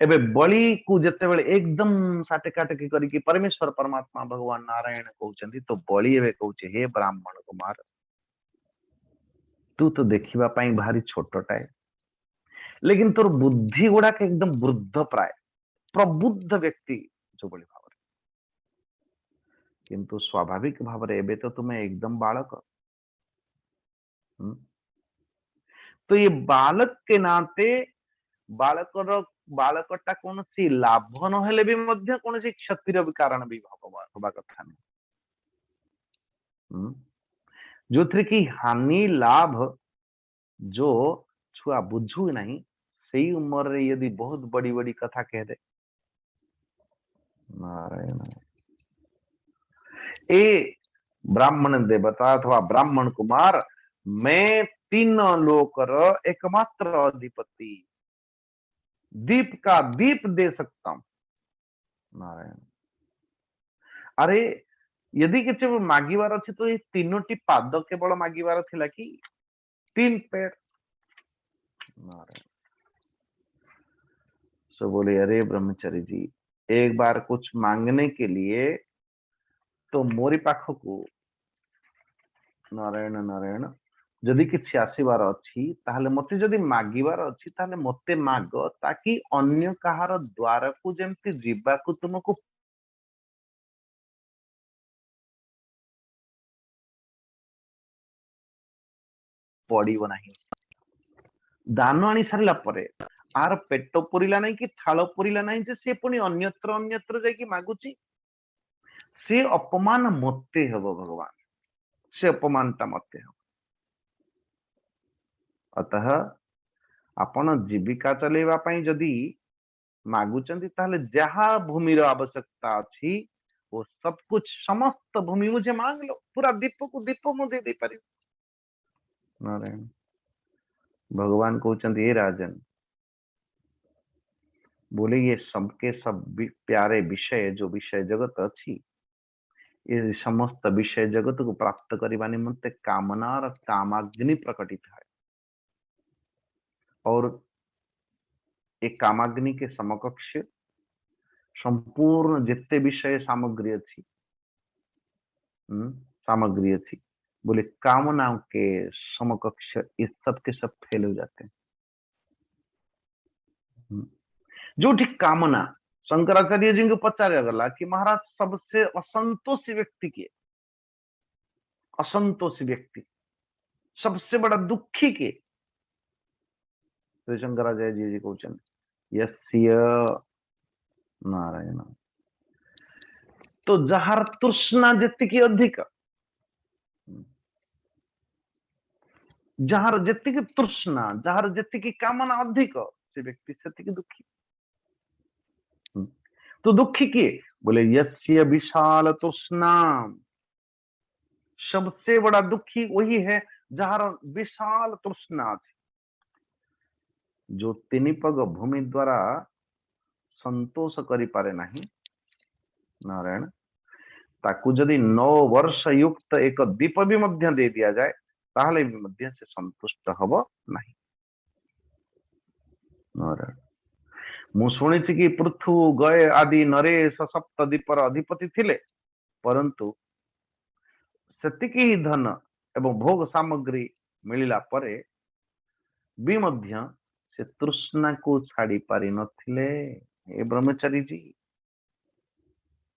एबे बलि को जेतेबेले एकदम साटे काटे करिकी परमेश्वर परमात्मा भगवान नारायण कहउचंती तो बलि एबे कहउचे हे ब्राह्मण कुमार तू तो देखिबा पाई भारी छोटटाए, लेकिन तोर बुद्धि गुड़ा के एकदम वृद्ध प्राय प्रबुद्ध व्यक्ति जो बलि भाव, किंतु स्वाभाविक भाव रे एबे तो तुम्हें एकदम बालक। तो ये बालक के नाते बालकटा कौन सी लाभ न हेले भी मध्य कौन सी क्षतिर भी कारण भी हवा कथा नहीं, जो थे कि हानि लाभ जो छुआ बुझू नहीं सही उम्र रे यदि बहुत बड़ी बड़ी कथा कह दे नारायण ए ब्राह्मण देवता अथवा ब्राह्मण कुमार मैं तीन लोकर एकमात्र अधिपति दीप का दीप दे सकता हूं। नारायण अरे यदि किसी मागिबार अच्छी तो ये तीनोटी पाद केवल मागिबार थिला कि तीन पैर। नारायण सो बोले अरे ब्रह्मचारी जी एक बार कुछ मांगने के लिए तो मोरी पाख को नारायण नारायण जदि किछि आसीबार अछि ताहले मते जदि मागिबार अछि ताहले मते माग ताकि अन्य कहार द्वार को जेमति जीवा को तुमको पड़िबो नाही। दान आनी सारला परे आर पेट पुरिला नहीं कि थाल पुरिला नहीं जे से पुनी अन्यत्र अन्यत्र जाई कि मागुची से अपमान मते हबो भगवान, से अपमानता मते हबो। अतः आपण जीविका चलेबा पई जदि मागुचंती ताहले जहा भूमिर आवश्यकता अछि वो सब कुछ समस्त भूमि मुझे मांग लो, पूरा दीप को दीप मुझे दे पारि। नारायण भगवान कहउचंती ए राजन बोले ये सबके सब प्यारे विषय जो विषय जगत अच्छी ये समस्त विषय जगत को प्राप्त करने निमंते कामना और कामाग्नि प्रकटित है और एक कामाग्नि के समकक्ष संपूर्ण जितने विषय सामग्री अच्छी सामग्री अच्छी बोले कामनाओं के समकक्ष इस सब के सब फेल हो जाते हैं। जो ठीक कामना शंकराचार्य जी को पचारा गला कि महाराज सबसे असंतोषी व्यक्ति के असंतोषी व्यक्ति सबसे बड़ा दुखी के तो शंकराचार्य जी कहते यस्य नारायण तो जहार तृष्णा जी अधिक जहार जी तृष्णा जहार जी कामना अधिक से व्यक्ति से दुखी तो दुखी किए बोले यस्य विशाल तृष्णा सबसे बड़ा दुखी वही है जहार विशाल तृष्णा जो तीन पग भूमि द्वारा संतोष करि पारे नहीं नारायण ताकू जदि 9 वर्ष युक्त एक दीप भी मध्य दे दिया जाए ताहले भी मध्य से संतुष्ट हब नहीं नारायण मु शुणी कि पृथु गए आदि नरेश सप्त दीपर अधिपति थिले परंतु सेतिकी ही धन एवं भोग सामग्री मिलिला परे भी मध्य से तृष्णा को छाड़ी पारि नथिले ए ब्रह्मचारी जी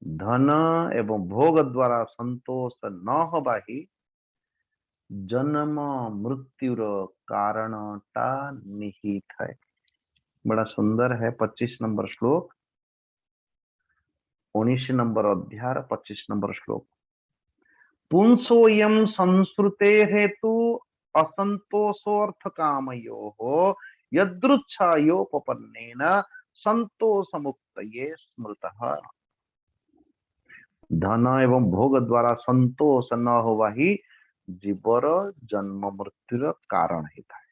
धन एवं भोग द्वारा संतोष न होबा ही जन्म मृत्युर कारणटा निहित है। बड़ा सुंदर है 25 नंबर श्लोक 19 नंबर अध्याय 25 नंबर श्लोक पुंसोयम संस्कृते हेतु असंतोषोर्थ कामयो यदृच्छायोपपन्नेन संतोष मुक्त स्मृतः धन एवं भोग द्वारा संतोष न होवा ही जीवर जन्म मृत्युर कारण हिता है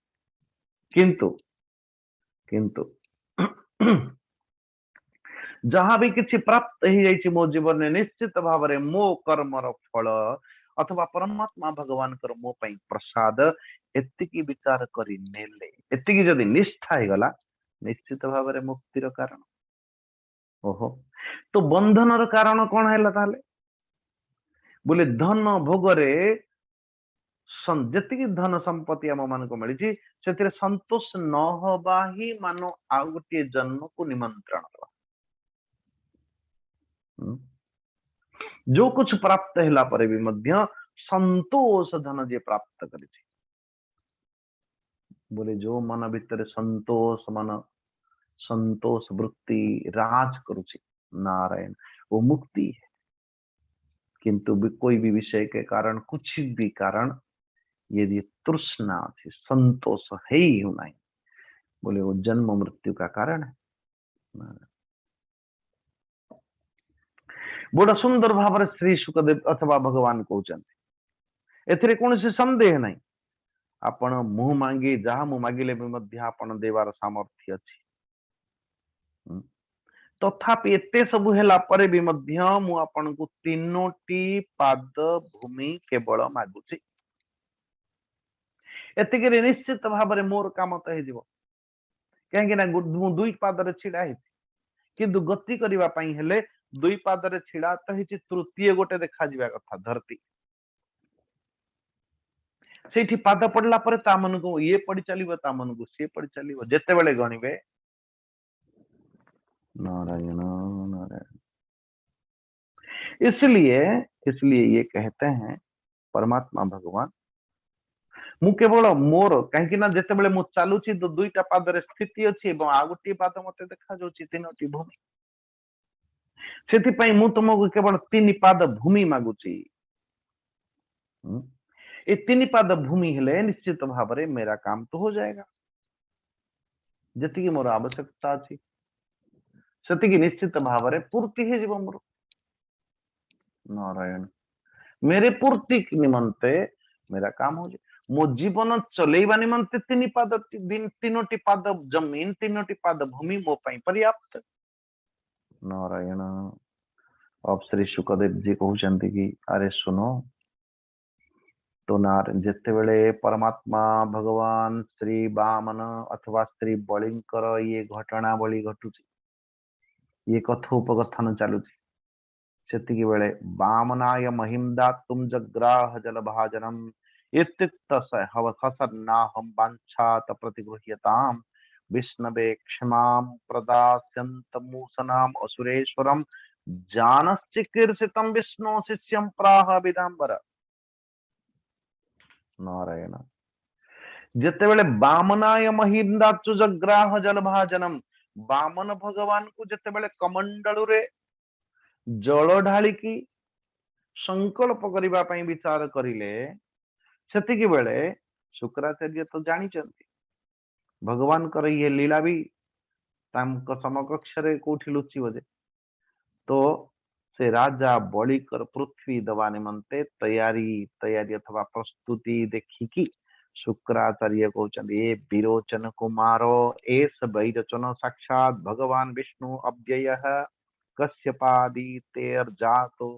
किंतु किंतु जहां भी किसी प्राप्त ही जाइछि मो जीवन ने निश्चित भाव रे मो कर्मर फल अथवा परमात्मा भगवान कर मो पई प्रसाद एतिकी विचार करी नेले एतिकी जदि निष्ठा ही गला निश्चित भाव रे मुक्तिर कारण ओहो तो बंधनर कारण कौन है ताले बोले धन भोगरे जी धन संपत्ति आम मान को मिली से संतोष न होबा ही मानो आउ गोटे जन्म को निमंत्रण दवा जो कुछ प्राप्त हैला परे भी मध्य संतोष धन जे प्राप्त करी बोले जो मन भीतर संतोष मन संतोष वृत्ति राज करुची नारायण वो मुक्ति है किंतु भी कोई भी विषय के कारण कुछ भी कारण यदि तृष्णा थी संतोष है ही नहीं बोले वो जन्म मृत्यु का कारण है। बड़ा सुंदर भाव श्री सुखदेव अथवा भगवान कहते एथिरे कौन से संदेह नहीं आपण मुह मांगी जहा मुह मागिले भी मध्य आपण देवार सामर्थ्य अछि तथापि एते सब हेला परे भी मध्य मु आपण को तीनोटी पाद भूमि केवल मागुची एतिके निश्चित भाव रे मोर काम तो हेजिवो कहीं ना मु दुई पाद रे छिड़ा है किंतु गति करबा पई हेले दुई पाद रे छिड़ा तो हेछि तृतीय गोटे देखा जिबा कथा धरती सेठी पाद पड़ला परे ता मन को ये पड़ी चलीबो ता मन को से पड़ी चलीबो जेते बेले गणिबे नारायण नारायण इसलिए इसलिए ये कहते हैं परमात्मा भगवान मु केवल मोर कहीं ना जेते बेले मु चालुची तो दुईटा पाद रे स्थिति अछि एवं आ गोटी पाद मते देखा जाउची तीनोटी भूमि सेति पई मु तुमको केवल तीन पाद भूमि मागुची ये तीन पाद भूमि हेले निश्चित भाव रे मेरा काम तो हो जाएगा जति मोर आवश्यकता अछि सती निश्चित भाव रे पूर्ति हे जीव मोर नारायण मेरे पूर्ति निमंते मेरा काम हो जाए मो जीवन चलेबा निमंते तीन पाद तीनोटी पाद जमीन तीनोटी पाद भूमि मो पई पर्याप्त नारायण अब श्री शुकदेव जी कहते कि अरे सुनो तो नार जितेबले परमात्मा भगवान श्री वामन अथवा श्री बलिंकर ये घटनावली घटुची ये कथोपकथन चलुची सेतिकी बेले वामनाय महिम दातुम जग्राह जलभाजनम इत्युक्त हवसन्नाहं वाञ्छात प्रतिगृह्यताम विष्णवे क्षमां प्रदास्यन्तमूसनाम असुरेश्वरम जानश्चिकीर्षितं विष्णु शिष्यं प्राह विदाम्बर। नारायण जितेबले वामनाय महिम दातु जग्राह जलभाजनम वामन भगवान को जितेबले कमंडलु रे जल ढालिकी संकल्प करबा पई विचार करिले सेतिकी बेले शुक्राचार्य तो जानिचंती भगवान कर ये लीला भी तांको समकक्ष रे कोठी लुचि बजे तो से राजा बलिकर पृथ्वी दवा निमंते तैयारी अथवा प्रस्तुति देखिकी शुक्राचार्य कहउचंदी ए विरोचन कुमारो एस वैरचन साक्षात भगवान विष्णु अव्ययः कश्यपादि तेर जातो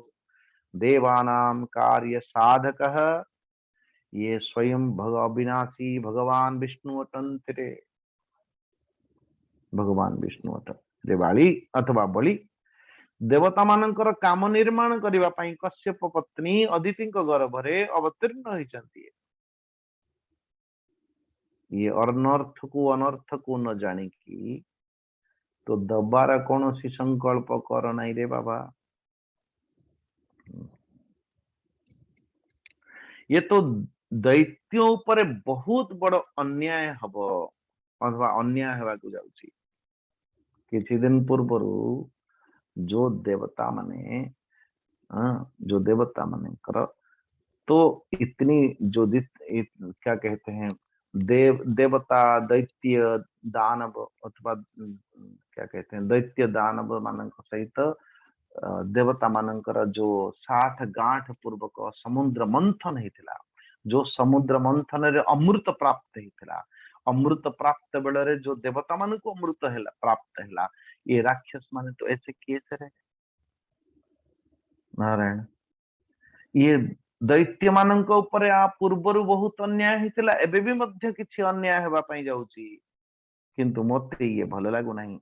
देवानाम कार्य साधकः ये स्वयं अविनाशी भगवान विष्णु अटंतरे भगवान विष्णु अटंतरे बाली अथवा बलि देवता मानकर काम निर्माण करबा पई कश्यप पत्नी अदिति गर्भरे अवतीर्ण होइचंती ये अनर्थ को न जानी की तो दबार कौन सी संकल्प कर नहीं रे बाबा। ये तो दैत्यों पर बहुत बड़ अन्याय हब अथवा अन्याय हेबाकु जाउची किछि दिन पूर्व जो देवता माने जो देवता माने कर तो इतनी जो क्या कहते हैं देवता दैत्य दानव अथवा क्या कहते हैं दैत्य दानव मानक सहित देवता मानकर जो 60 गांठ पूर्वक समुद्र मंथन हेतिला जो समुद्र मंथन रे अमृत प्राप्त हेतिला अमृत प्राप्त बेले जो देवता मान को अमृत हेला प्राप्त हेला ये राक्षस माने तो ऐसे केस रहे नारायण ये दैत्य मानक ऊपर आ पूर्वरु बहुत अन्याय हेतिला एबे भी मध्य किछि अन्याय हेबा पई जाउची किंतु मते ये भल लागु नहीं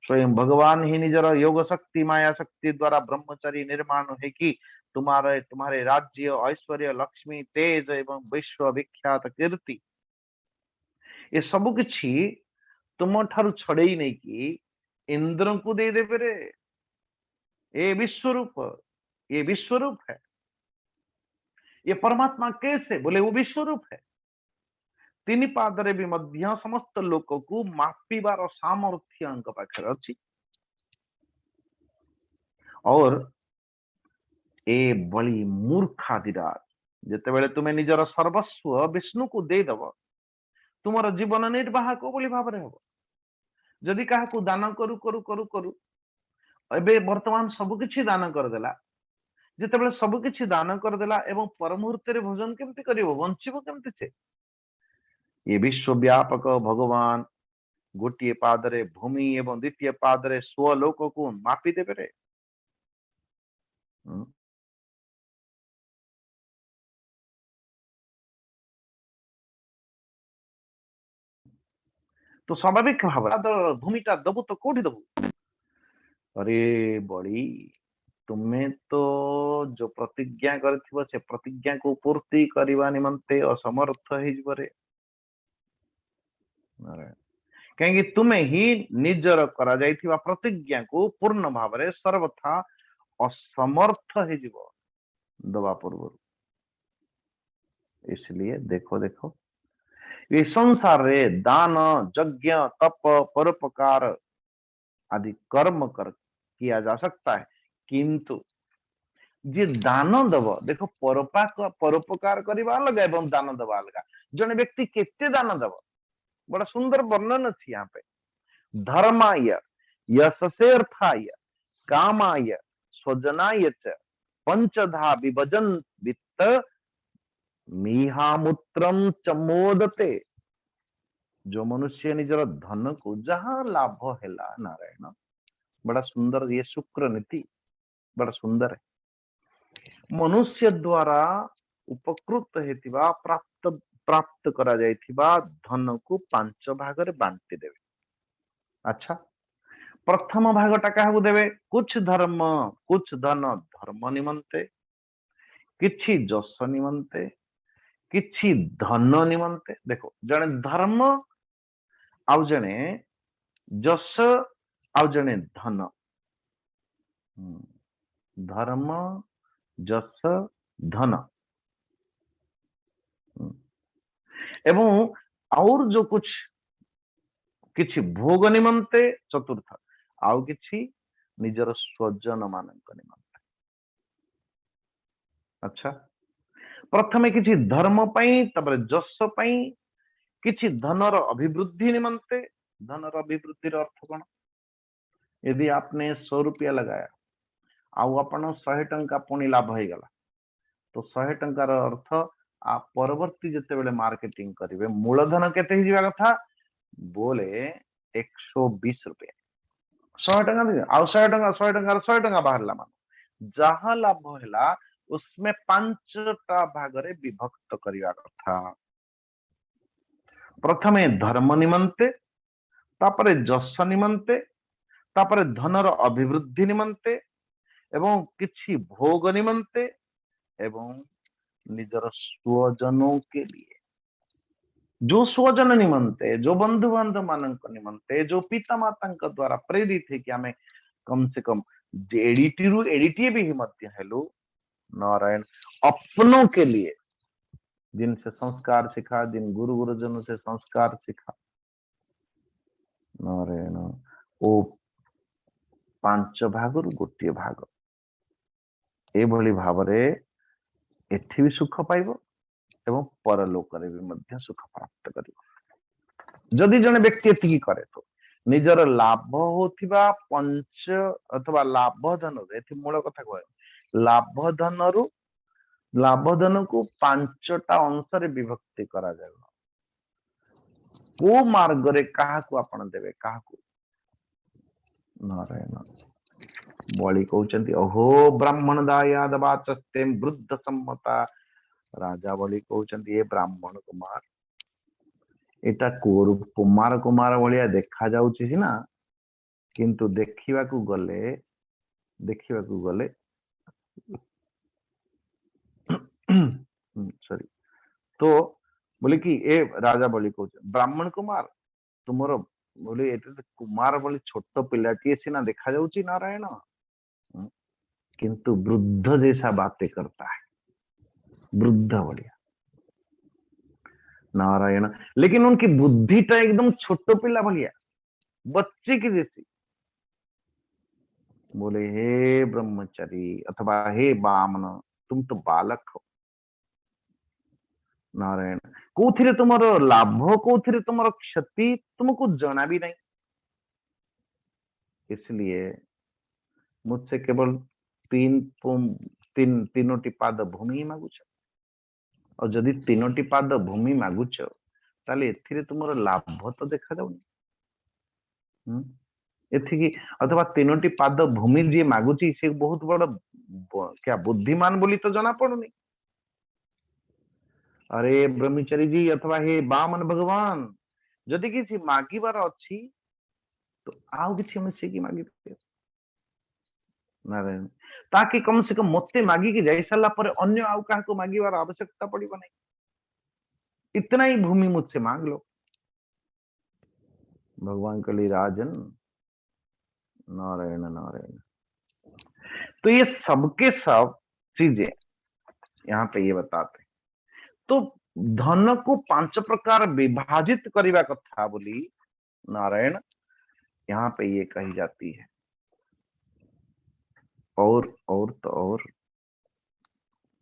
स्वयं भगवान ही निजर योग शक्ति माया शक्ति द्वारा ब्रह्मचारी निर्माण है कि तुम्हारे राज्य ऐश्वर्य लक्ष्मी तेज एवं विश्व विख्यात कीर्ति ये सब किछि तुम ठारु छड़े नहीं कि इंद्र को दे देबे रे ये विश्वरूप है ये परमात्मा कैसे बोले वो विश्वरूप है तीन पादरे भी मध्य समस्त लोक को मापिबार सामर्थ्य अंक पाखर अछि और ए बलि मूर्खादिराज जिते बेले तुम्हें निजर सर्वस्व विष्णु को दे दब तुमर जीवन निर्वाह को बोली भाव रे हबो जदि काहा को दान करू करू करू करू एबे वर्तमान सब किछि दान कर देला जिते बेले सब किछि दान कर देला एवं परमुहूर्त रे भोजन केमति करिवो वंचिबो केमति से ये विश्वव्यापक भगवान गोटे पादरे भूमि एवं द्वितीय पादरे स्वलोक को मापी देबे रे तो स्वाभाविक भाव भूमिटा दबु तो कोठी दबु अरे बड़ी तुम्हें तो जो प्रतिज्ञा करथिबो से प्रतिज्ञा को पूर्ति करबा निमंते असमर्थ हेजबरे कहीं तुम्हें ही निजर करा जाइथिबा प्रतिज्ञा को पूर्ण भाव रे सर्वथा असमर्थ हेजिबो दबा पूर्व इसलिए देखो देखो ये संसार रे दान यज्ञ तप परोपकार आदि कर्म कर किया जा सकता है किंतु जे दान दब देखो परोपकार करबा अलग एवं दान दबा अलग जने व्यक्ति केते दान दब बड़ा सुंदर वर्णन अछि यहाँ पे धर्माय यशसेर्थाय कामाय स्वजनाय च पंचधा विभजन वित्त मीहामूत्रम चमोदते जो मनुष्य निजर धन को जहां लाभ हैला नारायण बड़ा सुंदर ये शुक्र नीति बड़ा सुंदर है। मनुष्य द्वारा उपकृत हेतिबा प्राप्त प्राप्त करा जाइथिबा धन को 5 भाग रे बांटी देवे। अच्छा, प्रथम भागटा काहाकू देवे? कुछ धर्म कुछ धन धर्म निमंते, किछि जस निमंते, किछि धन निमंते। देखो, जने धर्म आउ जने जस आउ जने धन। धर्म जस धन एवं और जो कुछ किछि भोग निमंते चतुर्थ, आउ किछि निजर स्वजन मानक निमंते। अच्छा, प्रथमे किछि धर्म पई, तबरे जस पई, किछि धनर अभिवृद्धि निमंते। धनर अभिवृद्धि अर्थ कौन? यदि आपने 100 रुपया लगाया आउ आपण 100 टंका पुणी लाभ हो गला, तो 100 टंकार अर्थ आप परवर्ती जिते बेले मार्केटिंग करिवे मूलधन केते ही जीवा कथा बोले 120 रुपया। 100 टंका दे आउ 100 टंका 100 टंका 100 टंका बाहरला मान जहां लाभ हैला उसमें 5टा भाग रे विभक्त करिवा कथा। प्रथमे धर्म निमंते, तापरे जस निमंते, तापरे धनर अभिवृद्धि निमंते एवं किछि भोग निमंते एवं निजर स्वजनों के लिए। जो स्वजन निमंते, जो बंधु बांधव मानक निमंते, जो पिता माता द्वारा प्रेरित है कि हमें कम से कम एडिटी रु एडिटी भी मध्य हेलो नारायण अपनों के लिए, जिनसे संस्कार सीखा, जिन गुरु गुरुजनों से संस्कार सीखा, नारायण ओ 5 भागरु गोटे भाग एभली भावरे एठी भी सुख पाइबो एवं परलोक रे भी मध्य सुख प्राप्त करिबो। जदि जने व्यक्ति एतिकी करे तो निजर लाभ होथिबा 5 अथवा लाभ धन रे, एथि मूल कथा कहे लाभ धन को 5टा अंश रे विभक्ति करा जाय। को मार्ग रे काहा को आपण देवे, काहा को? नारायण बळी कहउचंती अहो ब्राह्मण दायाद वाचस्ते वृद्ध सम्मता। राजा बळी कहउचंती ए ब्राह्मण कुमार, एटा कुमार कुमार भलिया देखा जाउची सिना, किंतु देखिबा को गले सॉरी, तो बोले कि ए राजा बळी कहउच ब्राह्मण कुमार तुमरो बोले एते कुमार बोले छोट पिलाटी सिना देखा जाउची नारायण, किंतु वृद्ध जैसा बातें करता है, वृद्ध बढ़िया नारायण, लेकिन उनकी बुद्धिटा एकदम छोटो पिला बढ़िया, बच्चे की जैसी। बोले हे ब्रह्मचारी अथवा हे बामन, तुम तो बालक हो नारायण। कोथिरे तुमरो लाभ, कोथिरे तुमरो क्षति तुमको जना भी नहीं, इसलिए मुझसे केवल तीनोटी पाद भूमि मागुच, और जदि 3टी पाद भूमि मागुच ताले एथिरे तुमरो लाभ तो देखा जाउनी। एथिकी अथवा 3टी पाद भूमि जे मागुची से बहुत बड़ क्या बुद्धिमान बोली तो जना पड़ुनी। अरे ब्रह्मचारी जी अथवा हे बामन भगवान, जदि किसी मागिबार अछि तो आउ किछि हम से की मागी नारायण, ताकि कम से कम मते मागी की जाई साला पर अन्य आउ काहा को मागीबार आवश्यकता पड़िबो नहीं, इतना ही भूमि मुझसे मांग लो। भगवान कली राजन नारायण नारायण। तो ये सबके सब चीजें यहाँ पे ये बताते हैं। तो धन को 5 प्रकार विभाजित करिवा कथा बोली नारायण यहाँ पे ये कही जाती है। और तो और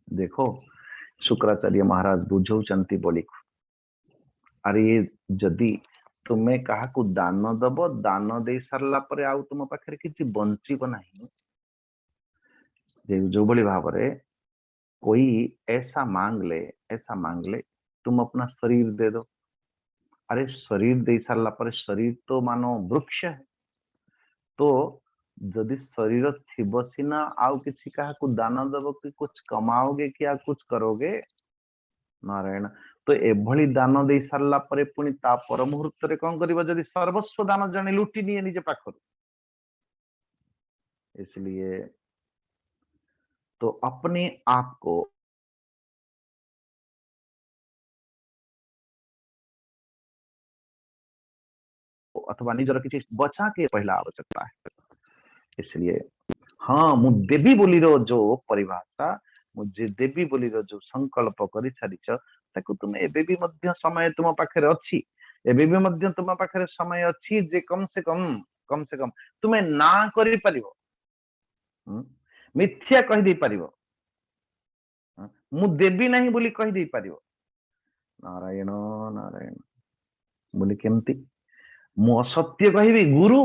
देखो शुक्राचार्य महाराज बुझौचंती बोली, अरे जदि तुम्हें कहा को दान दब, दान दे सारला परे आउ तुम पाखरे किछि बंचिब नाही। जो बड़ी भाव रे कोई ऐसा मांग ले तुम अपना शरीर दे दो, अरे शरीर दे सारला पर शरीर तो मानो वृक्ष है, तो जदि शरीर थिब सिना आउ किछि काहाकू दान देव कि कुछ कमाओगे कि आ कुछ करोगे नारायण। तो एभली दान दे सारला परे पुणी ता पर मुहूर्त रे कौन करिबो जदि सर्वस्व दान जने लुटी निये निजे पाखरु। इसलिए तो अपने आप को अथवा निजर किसी बचा के पहला आवश्यकता है। इसलिए हाँ मु देवी बोली रो जो परिभाषा मुझे देवी बोली रो जो संकल्प करि छारिच ताकू तुम एबे भी मध्य समय तुम पाखरे अछि। एबे भी मध्य तुम पाखरे समय अछि जे कम से कम तुमे ना करि परिबो। मिथ्या कहि दे परिबो। मु देवी नहीं बोली कहि दे परिबो। नारायण नारायण बोले केमती मु असत्य कहिबी गुरु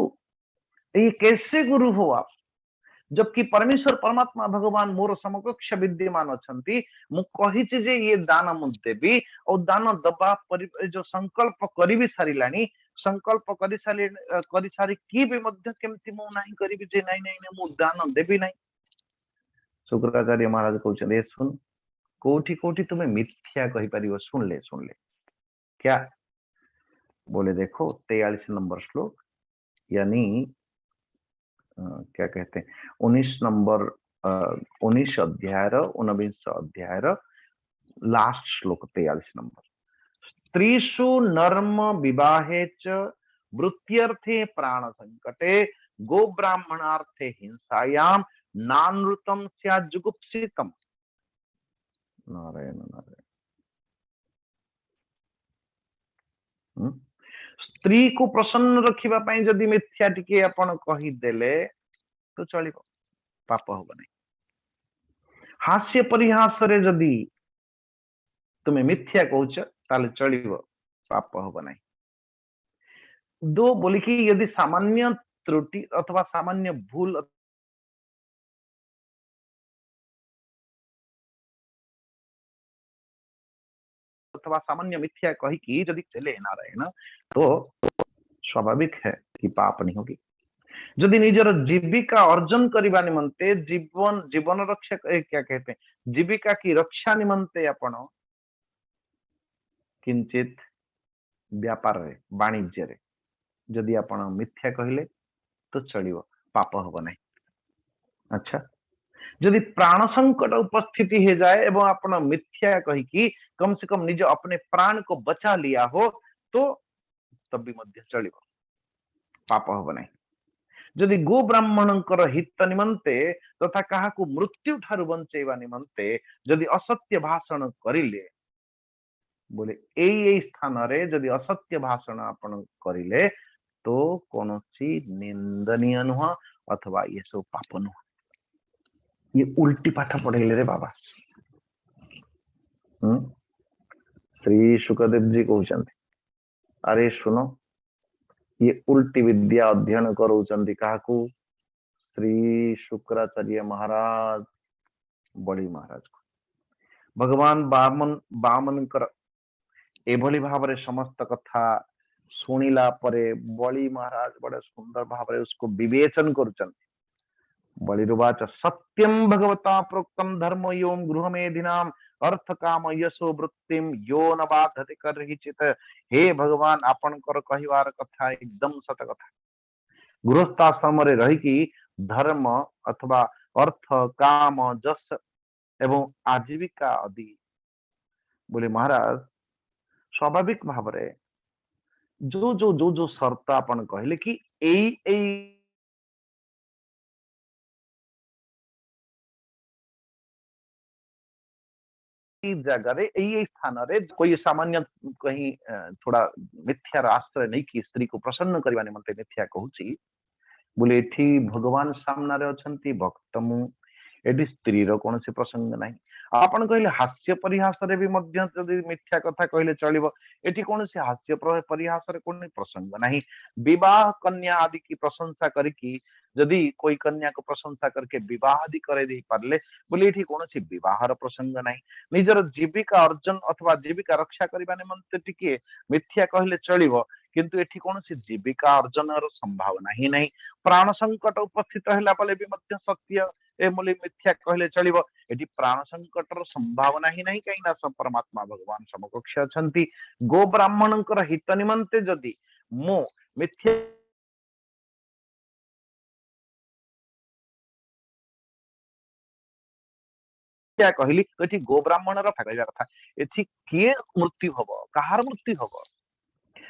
ये कैसे गुरु हो आप जबकि परमेश्वर परमात्मा भगवान मोर समकक्ष विद्यमान अछंती मु कहिछि जे ये दान मु देबी और दान दबा जो संकल्प करिबी सारिलानी संकल्प करि सारी की भी मध्य केमती मु नाही करिबी जे नाही नाही मु दान देबी नाही। शुक्राचार्य महाराज कहउछन सुन कोठी कोठी तुम्हें मिथ्या कहि परिबो सुन ले क्या बोले देखो 43 नंबर श्लोक यानी क्या कहते हैं 19 नंबर 19 अध्याय 19 अध्याय लास्ट श्लोक 43 नंबर स्त्रीषु नर्म विवाहे च वृत्त्यर्थे प्राण संकटे गो ब्राह्मणार्थे हिंसायाम नानृतम स्याजुगुप्सितम। नारायण नारायण स्त्री को प्रसन्न रखिबा पई जदि मिथ्या टिके आपण कहि देले तो चलिबो पाप होबो नहीं। हास्य परिहास रे जदि तुम्हें मिथ्या कहूच ताले चलिबो पाप होबो नहीं। दो बोली कि यदि सामान्य त्रुटि अथवा सामान्य भूल अथवा सामान्य मिथ्या कही कि यदि चले नारायण तो स्वाभाविक है कि पाप नहीं होगी। जदि निजर जीविका अर्जन करने निमंते जीवन रक्षा क्या कहते हैं जीविका की रक्षा निमंते आपण किंचित व्यापार रे वाणिज्य रे जदि आपण मिथ्या कहले तो चलिबो पाप होबो नहीं। अच्छा जदि प्राण संकट उपस्थिति हो जाए एवं आपण मिथ्या कही कि कम से कम निज अपने प्राण को बचा लिया हो तो तब भी मध्य चलिबो पाप होबो नहीं। जदि गो ब्राह्मणंकर हित निमंते तथा काहाकू मृत्यु ठारू बंचेवा निमंते जदि असत्य भाषण करिले बोले एई स्थान रे जदि असत्य भाषण आपण करिले तो कोनोसी निंदनीय नुह अथवा ये सब पाप नुह। ये उल्टी पाठ पढ़ेले रे बाबा। श्री शुकदेव जी कहउचंती अरे सुनो ये उल्टी विद्या अध्ययन करूचंती काहाकू श्री शुक्राचार्य महाराज बड़ी महाराज को भगवान बामन एभली भाव समस्त कथा शुणिला परे बड़ी महाराज बड़े सुंदर भाव उसको विवेचन करुचंती। बलिरुवाच सत्यम भगवता प्रोक्तम धर्म योम गृहमेधिनाम अर्थ काम यशो वृत्तिम यो न बाधते करहिचित। हे भगवान आपनकर कहिवार कथा एकदम सत कथा। गृहस्थाश्रम रे रही कि धर्म अथवा अर्थ काम जस एवं आजीविका आदि बोले महाराज स्वाभाविक भाव जो शर्त आपन कहले कि एई जगह स्थान रे कोई सामान्य कहीं थोड़ा मिथ्यार आश्रय नहीं कि स्त्री को प्रसन्न करने निमंते मिथ्या कहूची बोले एठी भगवान सामने अछंती भक्त मु एठी स्त्री रो कौन से प्रसंग नहीं। आपण कहले हास्य परिहास रे भी मध्य जदि मिथ्या कथा कहले चलिबो एठी कौन से हास्य परिहास रे कोन प्रसंग नहीं। विवाह कन्या आदि की प्रशंसा करिकी जदि कोई कन्या को प्रशंसा करके विवाह आदि करे दे पारले बोले एठी कौन से विवाहर प्रसंग नहीं। निजर जीविका अर्जन अथवा जीविका रक्षा करबा निमंते टिके मिथ्या कहले चलिबो किंतु एठी कौनसी जीविका अर्जन संभावना ही नहीं। प्राण संकट उपस्थित हैला बेले भी मध्य सत्य ए मूली मिथ्या कहले चलिबो। एठी प्राण संकटर संभावना ही नहीं, कहीं ना सब परमात्मा भगवान समकक्ष अछंती। गो ब्राह्मणकर हित निमंते जदि मो मिथ्या कहली एठी गो ब्राह्मणर कहवा कथा एठी किए मृत्यु हबो, कहार मृत्यु हबो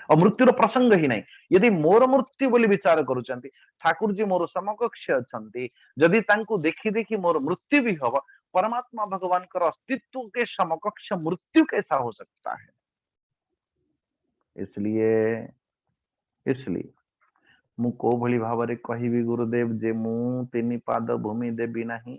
और मृत्युर प्रसंग ही नहीं। यदि मोर मृत्यु बोली विचार करुचंती ठाकुर जी मोर समकक्ष अछंती, जदि तांको देखि देखि मोर मृत्यु भी हबो, परमात्मा भगवान कर अस्तित्व के समकक्ष मृत्यु कैसा हो सकता है। इसलिए इसलिए मु को भली भावरे कहिबी गुरुदेव जे मु तीन पाद भूमि देबी नहीं।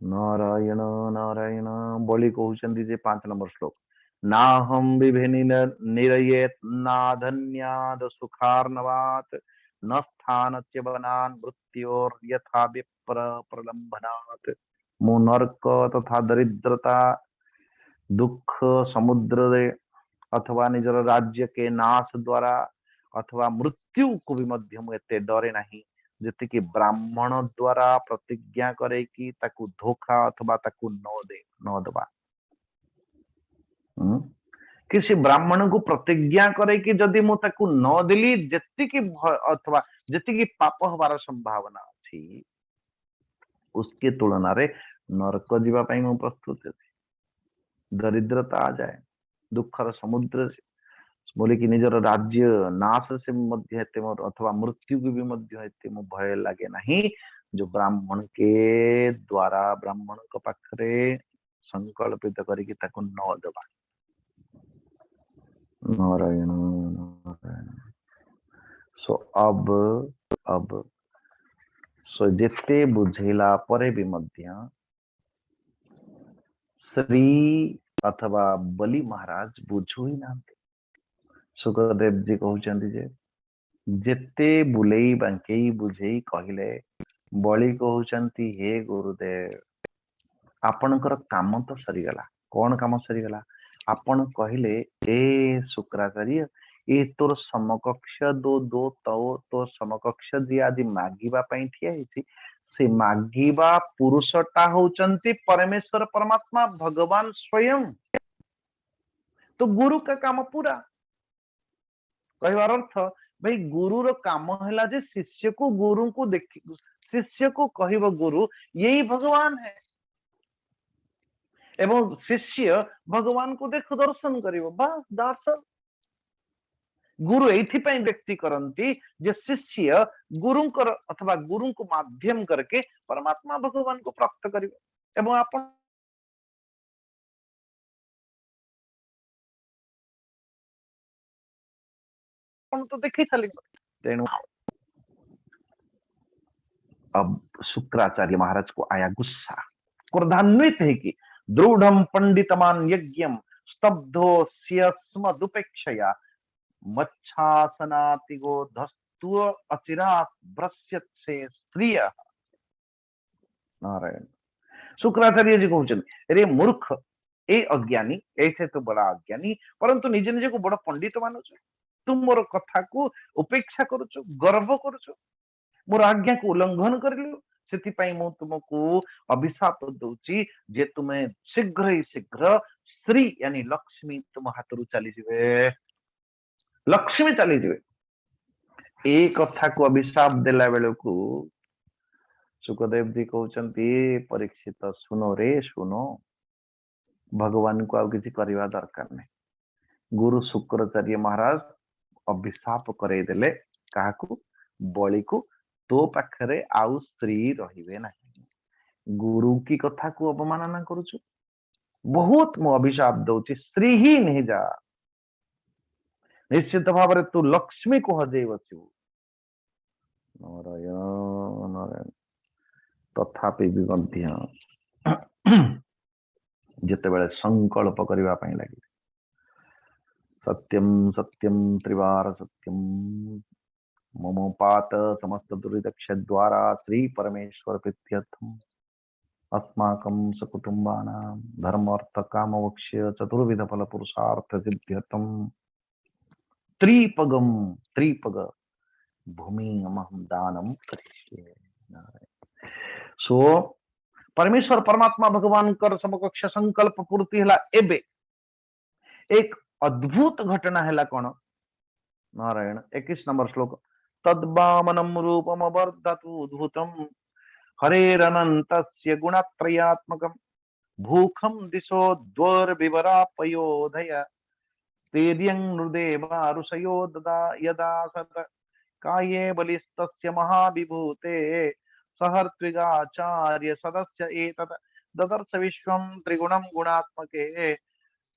नारायण नारायण बोली कहउचंती जे 5 नंबर श्लोक, नाहम विभिनि निरयेत नाधन्याद सुखार्णवात न स्थानच्य बनान मृत्योर यथा विप्र प्रलंबनात्। मु नरक तथा दरिद्रता दुख समुद्र अथवा निजर राज्य के नाश द्वारा अथवा मृत्यु को भी मध्य मु एते डरे नहीं जति कि ब्राह्मण द्वारा प्रतिज्ञा करे कि ताकू धोखा अथवा ताकू न दबा। किसी ब्राह्मण को प्रतिज्ञा करे कि जदि मु ताकू न देली जति की अथवा जति की पाप हबार संभावना अछि उसके तुलना रे नरक जीवा पई मु प्रस्तुत अछि। दरिद्रता आ जाए दुखर समुद्र बोले कि निजर राज्य नाश से मध्य एते मोर अथवा मृत्यु की भी मध्य एते मो भय लागे नहीं, जो ब्राह्मण के द्वारा ब्राह्मण को पाखरे संकल्पित करिकि ताकू न देबा। नारायण नारायण। सो अब सो जेते बुझेला परे भी मध्य श्री अथवा बलि महाराज बुझु ही ना। सुखदेव जी कहउचंती जे जेते बुलेई बांकेई बुझेई कहले बलि कहउचंती हे गुरुदेव आपनकर काम तो सरीगला। कौन काम सरीगला? आपण कहले ए शुक्राचार्य ए तोर समकक्ष दो तो समकक्ष जी आदि मागिबा पई ठिया हिची से मागिबा पुरुषटा होचंती परमेश्वर परमात्मा भगवान स्वयं। तो गुरु का काम पूरा कहवार अर्थ भाई गुरु रो काम हैला जे शिष्य को गुरु को देखि शिष्य को कहब गुरु यही भगवान है एवं शिष्य भगवान को देख दर्शन करिवो बस दर्शन। गुरु एथि व्यक्ति करंती जे शिष्य गुरु अथवा गुरु को माध्यम करके परमात्मा भगवान को प्राप्त करिवे। एवं आपण तो देखि साली तेणु अब शुक्राचार्य महाराज को आया गुस्सा, क्रोधान्वित है कि दृढ़ पंडितमान यज्ञम स्तब्धो स्यस्मदुपेक्षया मच्छासनातिगो धस्तु अचिरात भ्रश्यत से स्त्रिय। नारायण शुक्राचार्य जी कहते रे मूर्ख ए अज्ञानी ऐसे तो बड़ा अज्ञानी परंतु निजे निजे को बड़ा पंडित मानुच तुम मोर कथा को उपेक्षा करुच गर्व करुच मोर आज्ञा को उल्लंघन करलु सेतिपाई मु तुमको अभिशाप दउची जे तुम्हें शीघ्र ही शीघ्र श्री यानी लक्ष्मी तुम हाथरू चली जिवे लक्ष्मी चली जिवे। ए कथा को अभिशाप देला बेले को सुखदेव जी कहउचंती परीक्षित सुनो रे सुनो भगवान को आउ किछि करबा दरकार नै। गुरु शुक्राचार्य महाराज अभिशाप करे देले काहाकू बलि को तो पाखरे आउ श्री रहिबे नहीं। गुरु की कथा को अपमानना करूछु बहुत मु अभिशाप दउची श्री ही नहीं जा निश्चित भाव रे तू लक्ष्मी को हजेई बसिबु। नारायण नारायण तथापि भी मध्य जेतेबेले संकल्प करबा पई लागि सत्यम सत्यम त्रिवार सत्यम ममोपात समस्त दुर्दक्ष द्वारा श्री परमेश्वर प्रीत्यर्थम अस्माकं सकुटुम्बानां धर्म अर्थ काम मोक्ष चतुर्विध फल पुरुषार्थ सिद्ध्यर्थं त्रिपग भूमि अहम दानम करिष्ये। सो परमेश्वर परमात्मा भगवान कर समकक्ष संकल्प पूर्ति है एबे एक अद्भुत घटना है कौन नारायण 21 नंबर श्लोक तद्वामनम रूपम वर्धतु उद्भुतम हरेरनन्तस्य गुणत्रयात्मकं भूखम दिशो द्वर्विवरापयोधय तेर्यं नृदेवा ऋषयो ददा यदा सत काये बलिस्तस्य महाविभूते सहर्त्विगाचार्य सदस्य एतत् ददर्श विश्वं त्रिगुणं गुणात्मके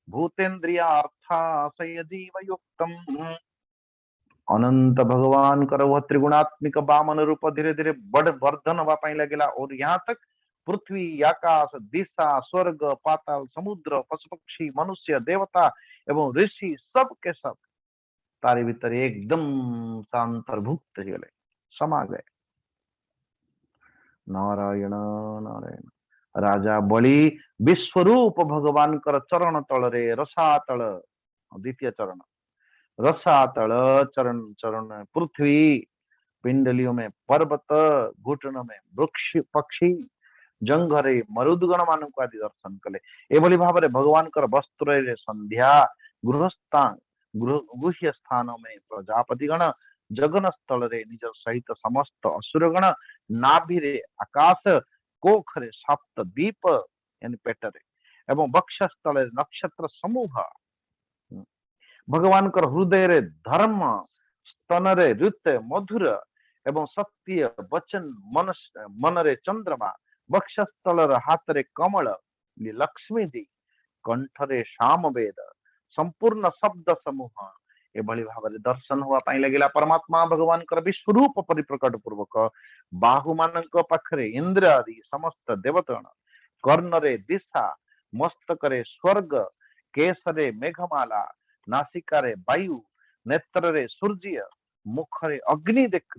भूतेन्द्रियार्था जीवयुक्तम् अनंत भगवान कर वह त्रिगुणात्मिक वामन रूप धीरे धीरे बड़ वर्धन हवा लगेला और यहाँ तक पृथ्वी आकाश दिशा स्वर्ग पाताल समुद्र पशु पक्षी मनुष्य देवता एवं ऋषि सब के सब तारे भीतर एकदम अंतर्भुक्त गए समा गए। नारायण नारायण राजा बलि विश्वरूप भगवान कर चरण तल रे रसातल द्वितीय चरण रसातल चरण चरण पृथ्वी पिंडलियों में पर्वत घुटन में वृक्ष पक्षी जंघरे मरुदगण मान आदि दर्शन कले एभली भाव भगवान कर वस्त्र रे संध्या गृहस्थान गुह्य स्थान में प्रजापति गण जगन स्थल रे निज सहित समस्त असुरगण नाभि रे आकाश कोखरे सप्त दीप यानी पेटरे एवं वक्षस्थल रे नक्षत्र समूह भगवान कर हृदय रे धर्म स्तन रे ऋत मधुर एवं सत्य वचन मन रे चंद्रमा वक्षस्थल हाथ रे कमल लक्ष्मी जी कंठ रे श्याम वेद संपूर्ण शब्द समूह एभली भाव दर्शन हुआ लगिला परमात्मा भगवान कर विश्वरूप परिप्रकट पूर्वक बाहु मान पाखरे इंद्र आदि समस्त देवतगण कर्ण रे दिशा मस्तक रे स्वर्ग केश रे मेघमाला नासिका रे वायु नेत्र रे सूर्य मुख रे अग्नि देख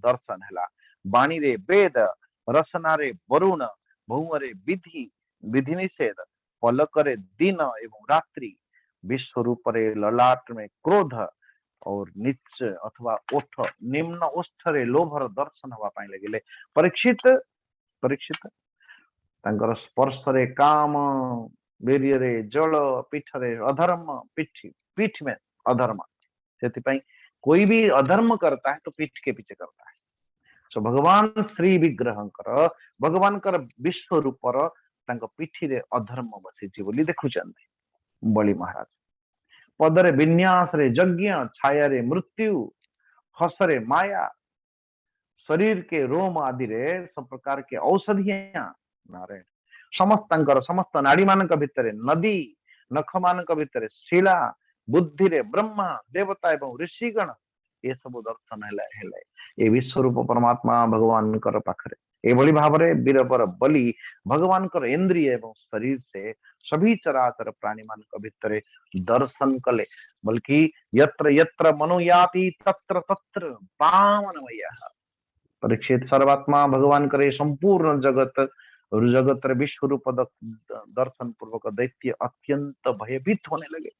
दर्शन है बाणी रे वेद रसना रे वरुण भौम रे विधि विधि निषेध पलक रे दिन एवं रात्रि विश्वरूप रे ललाट में क्रोध और नीच अथवा ओठ निम्न ओष्ठ रे लोभर दर्शन हवा लगिले परीक्षित परीक्षित तांकर स्पर्श रे काम वीर्य रे जल पीठ रे अधर्म पीठ में अधर्म से कोई भी अधर्म करता है तो पीठ के पीछे करता है। सो भगवान श्री विग्रह कर भगवान कर विश्व रूपर पीठी रे अधर्म बसी बोली देखुचंदी बलि महाराज पदरे विन्यास रे यज्ञ छाया रे मृत्यु हसरे माया शरीर के रोम आदि रे सब प्रकार के औषधियां नारायण समस्त नाड़ी मान भितर नदी नख मान भितर शिला बुद्धि रे ब्रह्मा देवता एवं ऋषिगण ये सब दर्शन है विश्वरूप परमात्मा भगवान कर पाखरे एभली भाव वीरवर बलि भगवान कर इंद्रिय एवं शरीर से सभी चराचर प्राणी मान भितर दर्शन कले बल्कि यत्र यत्र मनुयाति तत्र तत्र वामनमय परीक्षित सर्वात्मा भगवान करे संपूर्ण जगत जगत विश्व रूप दर्शन पूर्वक दैत्य अत्यंत भयभीत होने लगे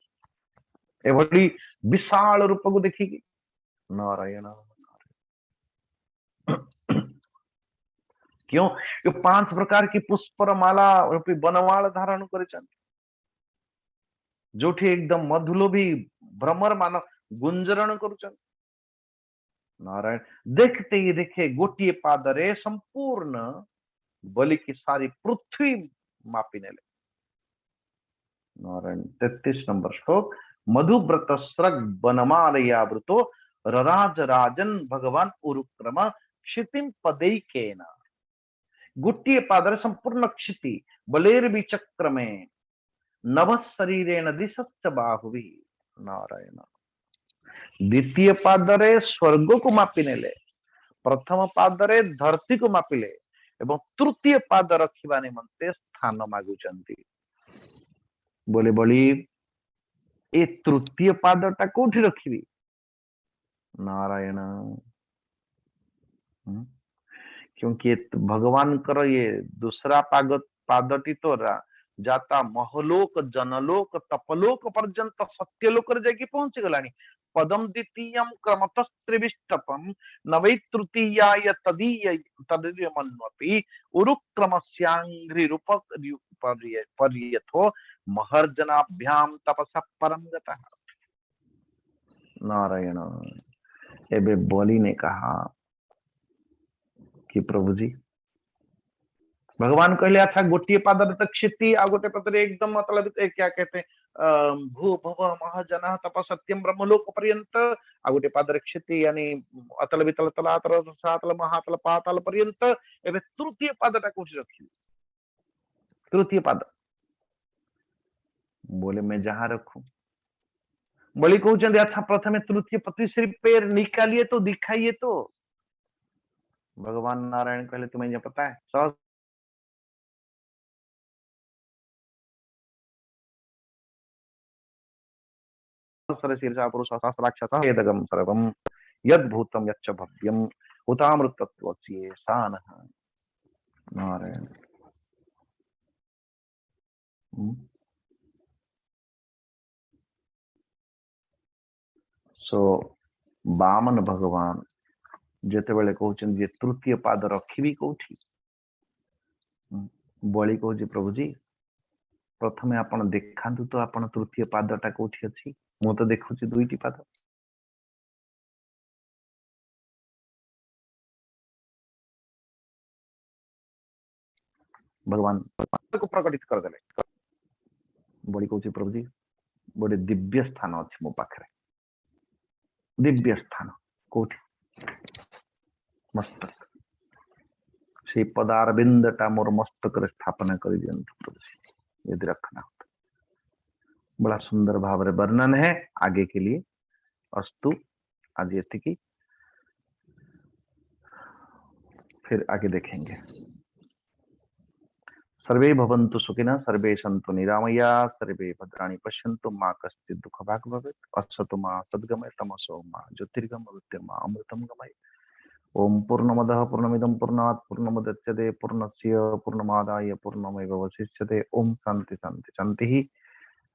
एभली विशाल रूप को देखिए नारायण क्यों ये 5 प्रकार की पुष्पर माला रूपी बनवाल धारण कर जो एकदम मधुलोभी भ्रमर मान गुंजरण कर नारायण देखते ही देखे गोटे पादरे संपूर्ण बलि की सारी पृथ्वी मापी नेले नारायण 33 नंबर श्लोक मधुव्रत स्रग बनमालयावृतो रराज राजन भगवान उरुक्रम क्षितिम पदैकेन गोटे पादरे संपूर्ण क्षिति बलेर विचक्र में नव शरीरेण दिशश्च बाहुवी नारायण द्वितीय पादरे स्वर्ग को मापी नेले प्रथम पादरे धरती को मापिले एवं तृतीय पाद रखिबा निमंते स्थान मागुचंती बोले बलि ए तृतीय पादटा कोठी रखिबी नारायण क्योंकि भगवान कर ये दूसरा पाद पादटी तो जाता महलोक जनलोक तपलोक पर्यंत सत्यलोक रे जाके पहुंच गलानी पदम द्वितीयम क्रमतस्त्रिविष्टपम नवै तृतीयाय तदीय तदीय मन्वपि उरुक्रमस्यांघ्रि रूपक पर्यथो महर्जनाभ्याम तपसा परम गतः। नारायण। एबे बलि ने कहा कि प्रभु जी भगवान कहले अच्छा गोटे पादर तक क्षिति आ गोटे पादर एकदम मतलब क्या कहते हैं भू भव महाजना तप सत्यम ब्रह्मलोक पर्यंत आ गोटे पादर क्षिति यानी अतल वितल तलातल सातल महातल पाताल पर्यंत एबे तृतीय पादटा कोठी रखी तृतीय पाद बोले मैं जहां रखूं बलि कहते अच्छा प्रथमे तृतीय प्रतिश्री पैर निकालिए तो दिखाइए तो भगवान नारायण कहले तुम्हें पता है सहस्र शीर्षा पुरुष सहस्राक्षस वेदगम सर्वम यद्भूतम यच्च भव्यम उतामृतत्वस्य सानः। नारायण। सो बामन भगवान जेते बेले कहउछन जे तृतीय पाद रखिबी कोठी बलि कहउछि प्रभु जी प्रथमे आपण देखांतु तो आपण तृतीय पादटा कोठी अछि मु तो देखुछि दुईटी पाद। भगवान को प्रकटित कर देले बलि कहउछि प्रभु जी गोटे दिव्य स्थान अछि मो पाखरे दिव्य स्थान कोठी मस्तक से पदारविंदटा मोर मस्तक रे स्थापना कर दियंतु प्रभु जी यदि रखना हो। बड़ा सुंदर भाव रे वर्णन है आगे के लिए। अस्तु आज ये फिर आगे देखेंगे। सर्वे भवन्तु सुखिनः सर्वे सन्तु निरामया सर्वे भद्राणि पश्यन्तु मा कश्चित् दुःखभाग् भवेत् असतो मा सद्गमय तमसो मा ज्योतिर्गमय मृत्युर्मा अमृतं गमय। ओम पूर्णमदः पूर्णमिदं पूर्णात् पूर्णमुदच्यते पूर्णस्य पूर्णमादाय पूर्णमेवावशिष्यते। ओम शांति शांति शांति।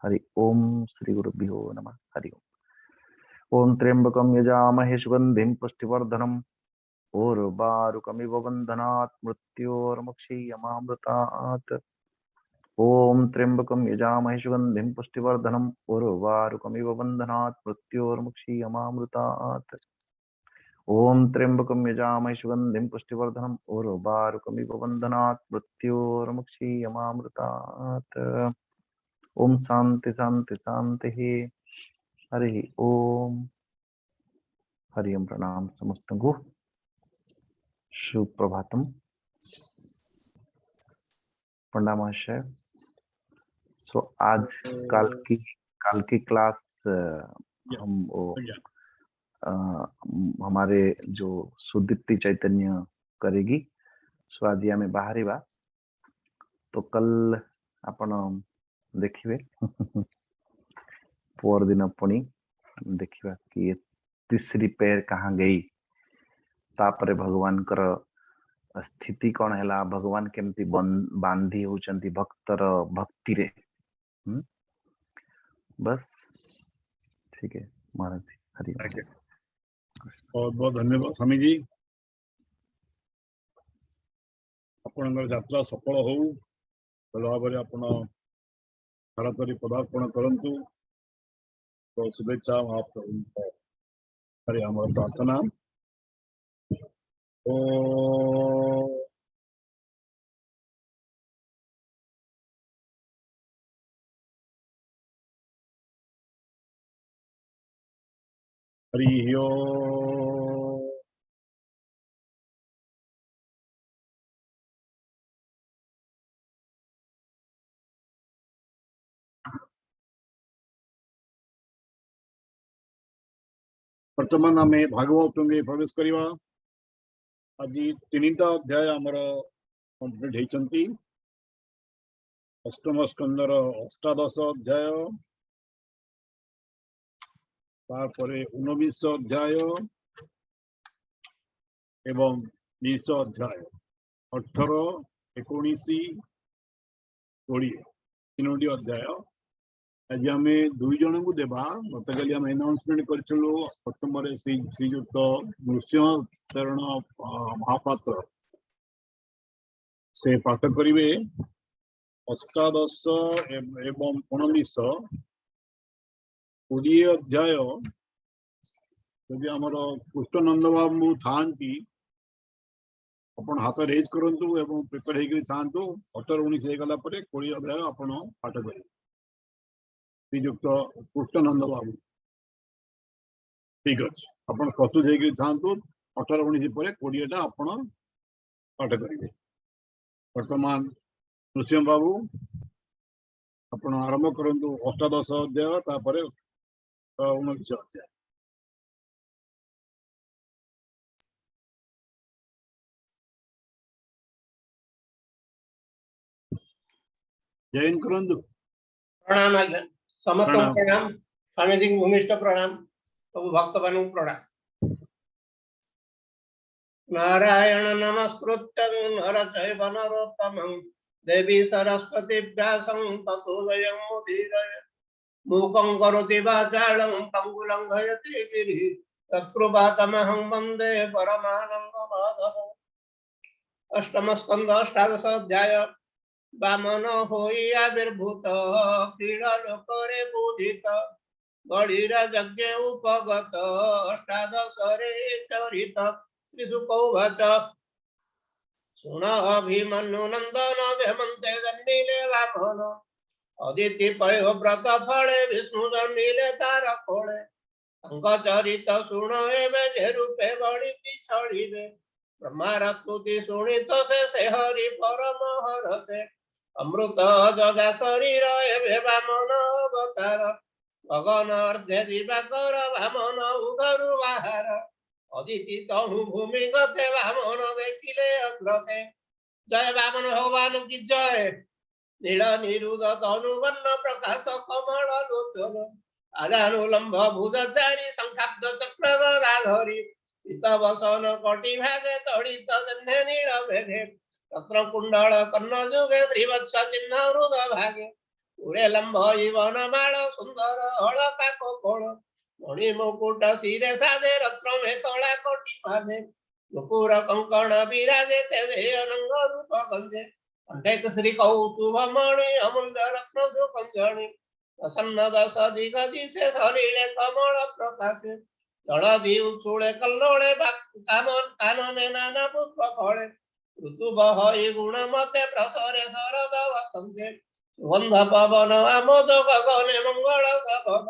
हरि ओम श्री गुरुभ्यो नमः। हरि ओम। ओम त्र्यंबकं यजामहे सुगंधिं पुष्टिवर्धनम् उर्वारुकमिव बन्धनात् मृत्योर्मुक्षीयमामृतात्। ओम त्र्यंबकं यजामहे सुगंधिं पुष्टिवर्धनम् उर्वारुकमिव बन्धनात् मृत्योर्मुक्षीयमामृतात्। ओम त्र्यंबकं यजामहे सुगंधिं पुष्टिवर्धनम् उर्वारुकमिव बन्धनात् मृत्योर्मुक्षीयमामृतात्। ओम शांति शांति शांति। हरि ओम। हरि ओम। प्रणाम समस्त को। सुप्रभातम। प्रणाम आशय। सो आज काल की क्लास हम वो हमारे जो सुदीप्ति चैतन्य करेगी सो आज आम बाहर तो कल आपण देखिए पर दिन पुणी देखा कि तीसरी पैर कहाँ गई तापरे भगवान कर स्थिति कौन है भगवान केमती बांधी होचंती भक्तर भक्ति रे। बस ठीक है महाराज जी। हरि बहुत बहुत धन्यवाद स्वामी जी। आपनकर यात्रा सफल हो भल भाव आप भारत पदार्पण करंतु तो शुभेच्छा महाप्रभु। हरि हमारा प्रार्थना। ओ हरि ओम। वर्तमान आम भागवत में प्रवेश करवा। आज 3टा अध्याय आमर कंप्लीट होती। अष्टम स्कंदर अष्टादश अध्याय तारपरे 19 अध्याय एवं 20 अध्याय 18, 19, 20 3टी अध्याय आज आम 2 जन को देवा गत काली आम अनाउंसमेंट करूँ प्रथम श्रीजुक्त नृसिंह शरण महापात्र से पाठ करेंगे अष्टादश एवं 19 20 अध्याय जदि आमर कृष्णनंद बाबू था अपन हाथ रेज करंतु एवं प्रिपेयर होकर थांतु 18 19 गला 20 अध्याय आपण पाठ करेंगे श्रीजुक्त कृष्णनंद बाबू ठीक अच्छे अपन प्रस्तुत होकर थांतु 18 19 पर 20 आपण पाठ करेंगे वर्तमान नृसिंह बाबू आपण आरंभ करंतु अष्टादश अध्याय तापर 19 अध्याय जैन करंतु प्रणाम आज्ञा समस्त प्रणाम स्वामी जी भूमिष्ठ प्रणाम सब भक्त बनु प्रणाम नारायण नमस्कृत्य नर चैव नरोत्तमं देवी सरस्वती व्यासं ततो वयं मुदीरय मूकं करोति वाचालं पंगुलंघयति गिरिः तत्कृपातमहं वन्दे परमानन्दमाधवम् अष्टम स्कंद अष्टादश अध्याय वामन होई आविर्भूत क्रीड़ा लोकरे बुधित बलिरा यज्ञ उपगत अष्टादशरे चरित श्रीसुक उवाच शुण अभिमन्यु नंदन हेमंते जन्मिले वामन अदिति पयोव्रत फले विष्णु जन्मिले तार कोले चरित शुण एवे जे रूपे बड़ी छड़िबे ब्रह्मार स्तुति शुणित से हरि परम हरसे अमृत जगा शरीर एवं वामन अवतार गगन अर्धे दिवाकर वामन उदरु बाहर अदिति तहु भूमि गते वामन देखिले अग्रते जय वामन भगवान की जय नील निरुद तनुवन्न प्रकाश कमल लोचन आजानुलंब भुजचारी संखाब्द चक्र गदाधरी वसन कटि भागे तड़ित जन्हे नील मेघे रत्न कुंडल कर्ण जुगे त्रिवत्स चिन्ह हृद भागे उड़े लंब इवन माल सुंदर हड़का कोकोल मणि मुकुट सिरे साजे रत्न में कला कोटि बाजे नुपुर कंकण विराजे तेजे अनंग रूप गंजे कंठे श्री कौतुभ मणि अमूल्य रत्न सुकंजणि प्रसन्न दश दिग दिशे सलिले कमल प्रकाशे जलधि उछुले कल्लोले कानने नाना पुष्प फले ऋतु बहई गुण मते प्रसरे शरद वसंते सुगंध पवन आमोद गगने मंगल सपद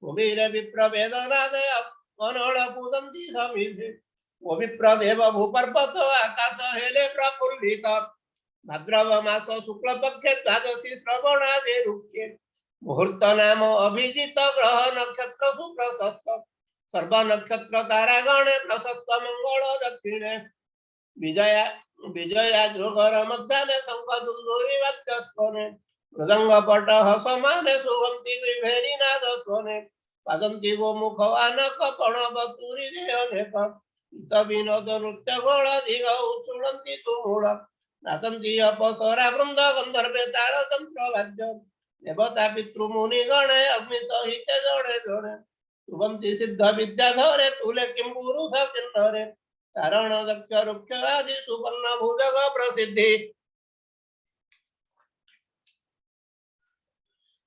भूमिरे विप्र वेदनादे अनल पूजन्ति समिधे वो विप्र देव भूपर्वत आकाश हेले प्रफुल्लित भाद्रव मास शुक्ल पक्षे द्वादशी श्रवणादे रुक्षे मुहूर्त नाम अभिजित ग्रह नक्षत्र सुप्रशस्त सर्व नक्षत्र तारा गणे प्रशस्त मंगल दक्षिणे विजया विजया जोगर मध्याने शंख दुंदुरी वाद्यस्वने मृदंग पट हसमाने सुगंधि विभेरी नाद स्वने पादंती गोमुख आनक पण बतुरी अनेक इत विनोद नृत्य गोल दिग उछुलंती तुमूल नाचंती अपसरा वृंद गंधर्वे ताल तंत्र वाद्य देवता पितृमुनि गणे अग्नि सहित जड़े जड़े सुगंधि सिद्ध विद्याधरे तुले किं पुरुष किन्नरे चारण दक्ष रुक्ष आदि सुवर्ण भुजग प्रसिद्धि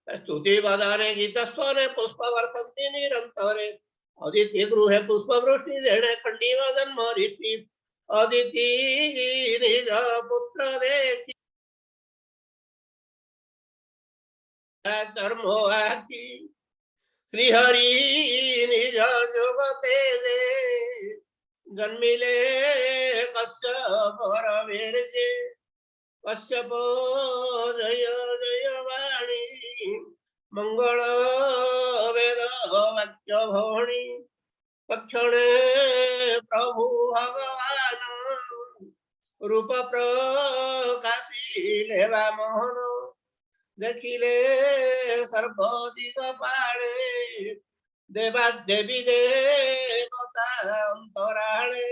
स्तुति वदने गीत स्वने पुष्प वर्षन्ति निरंतरे अदिति गृहे पुष्प वृष्टि देणे खंडी वदन मरिष्टि अदिति निज पुत्र देखि चर्मो आकी श्रीहरि निज जोगते दे जन्मिले कश्यप वेड़जे कश्यप जय जय वाणी मंगल वेद वाक्य भवणी तक्षणे प्रभु भगवान रूप प्रकाशिले वामन देखिले सर्व दिग पाणे देवा देवी देवता अंतराळे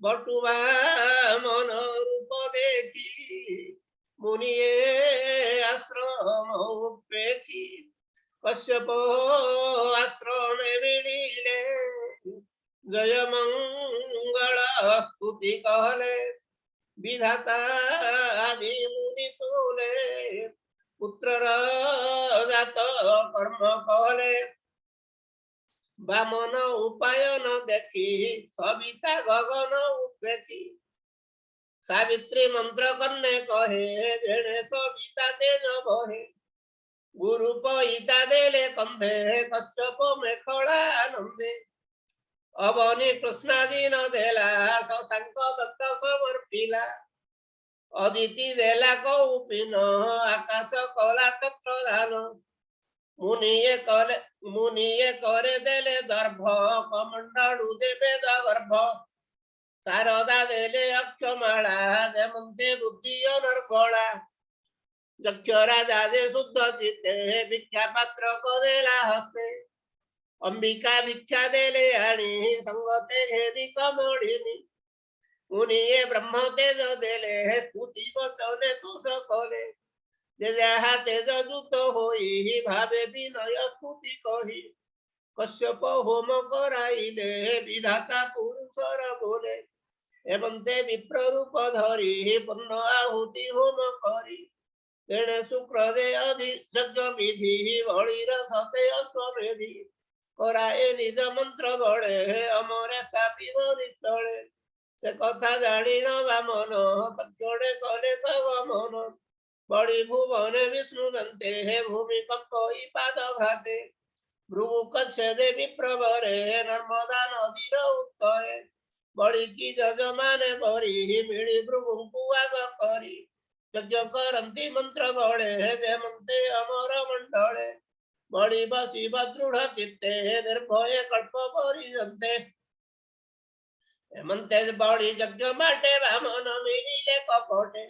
बटुआ मन रूप देखी मुनिये आश्रम उपेक्षी कश्यपो आश्रमे मिलिले जय मंगल स्तुति कहले विधाता आदि मुनि तुले पुत्र जात कर्म कहले बामन उपायन देखी सविता गगन उपेक्षी सावित्री मंत्र कन्ने कहे जेणे सविता तेज बहे गुरु पईता देले कंधे कश्यप मेखला आनंदे अवनी कृष्णादि न देला शशांक दत्त समर्पिला अदिति देला कौपिन आकाश कला तत्र दान मुनिये करे देले दर्भ कमंडलु देवे गर्भ शारदा देले अक्षमाला जेमंते बुद्धि अनर्गला दक्ष राजा दे शुद्ध चित्ते भिक्षा पात्र करेला हस्ते अंबिका भिक्षा देले आणि संगते घेरी कमोडिनी मुनिये ब्रह्म तेज देले स्तुति वचने तू सकले जे जहा तेज जुत होई भावे विनय स्तुति कही कश्यप होम कराइले विधाता पुरुषर बोले एवंते विप्र रूप धरी पुण्य आहुति होम करी तेणे शुक्र दे अधि यज्ञ विधि बळीर सते अश्वमेधि कराए निज मंत्र बळे अमरे स्थापिब निश्चळे से कथा जानी न वामन तक्षणे कले गमन बड़ी भुवने विष्णु दंते हे भूमि कंपई पाद घाते भृगु कच्छेदे विप्रवरे नर्मदा नदीर उत्तरे बड़ी की जजमाने बरी मिली भृगुंकु आग करी यज्ञ करन्ति मंत्र बळे जेमंते अमर मंडळे बड़ी बसी दृढ़ चित्ते निर्भय कल्प परिजन्ते हेमंते बड़ी यज्ञ माटे वामन मिलिले कपटे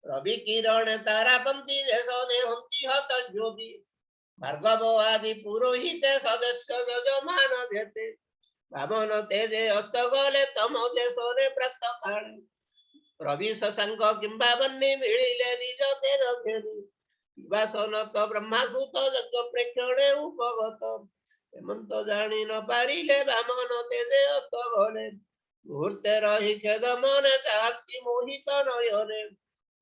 रवि किरण तारापंथी देशने हंती हत ज्योति भार्गव आदि पुरोहित सदस्य यजमान भेटे वामन तेजे अत गले तम देशने प्रात काले रवि शशांक किंबा बन्नी मिलिले निज तेज घेरी वासन तो ब्रह्मासूत यज्ञ प्रेक्षणे उपगत हेमंत जानी न पारिले वामन तेजे अत गले मुहूर्ते रही खेद मने ताक्ति मोहित नयने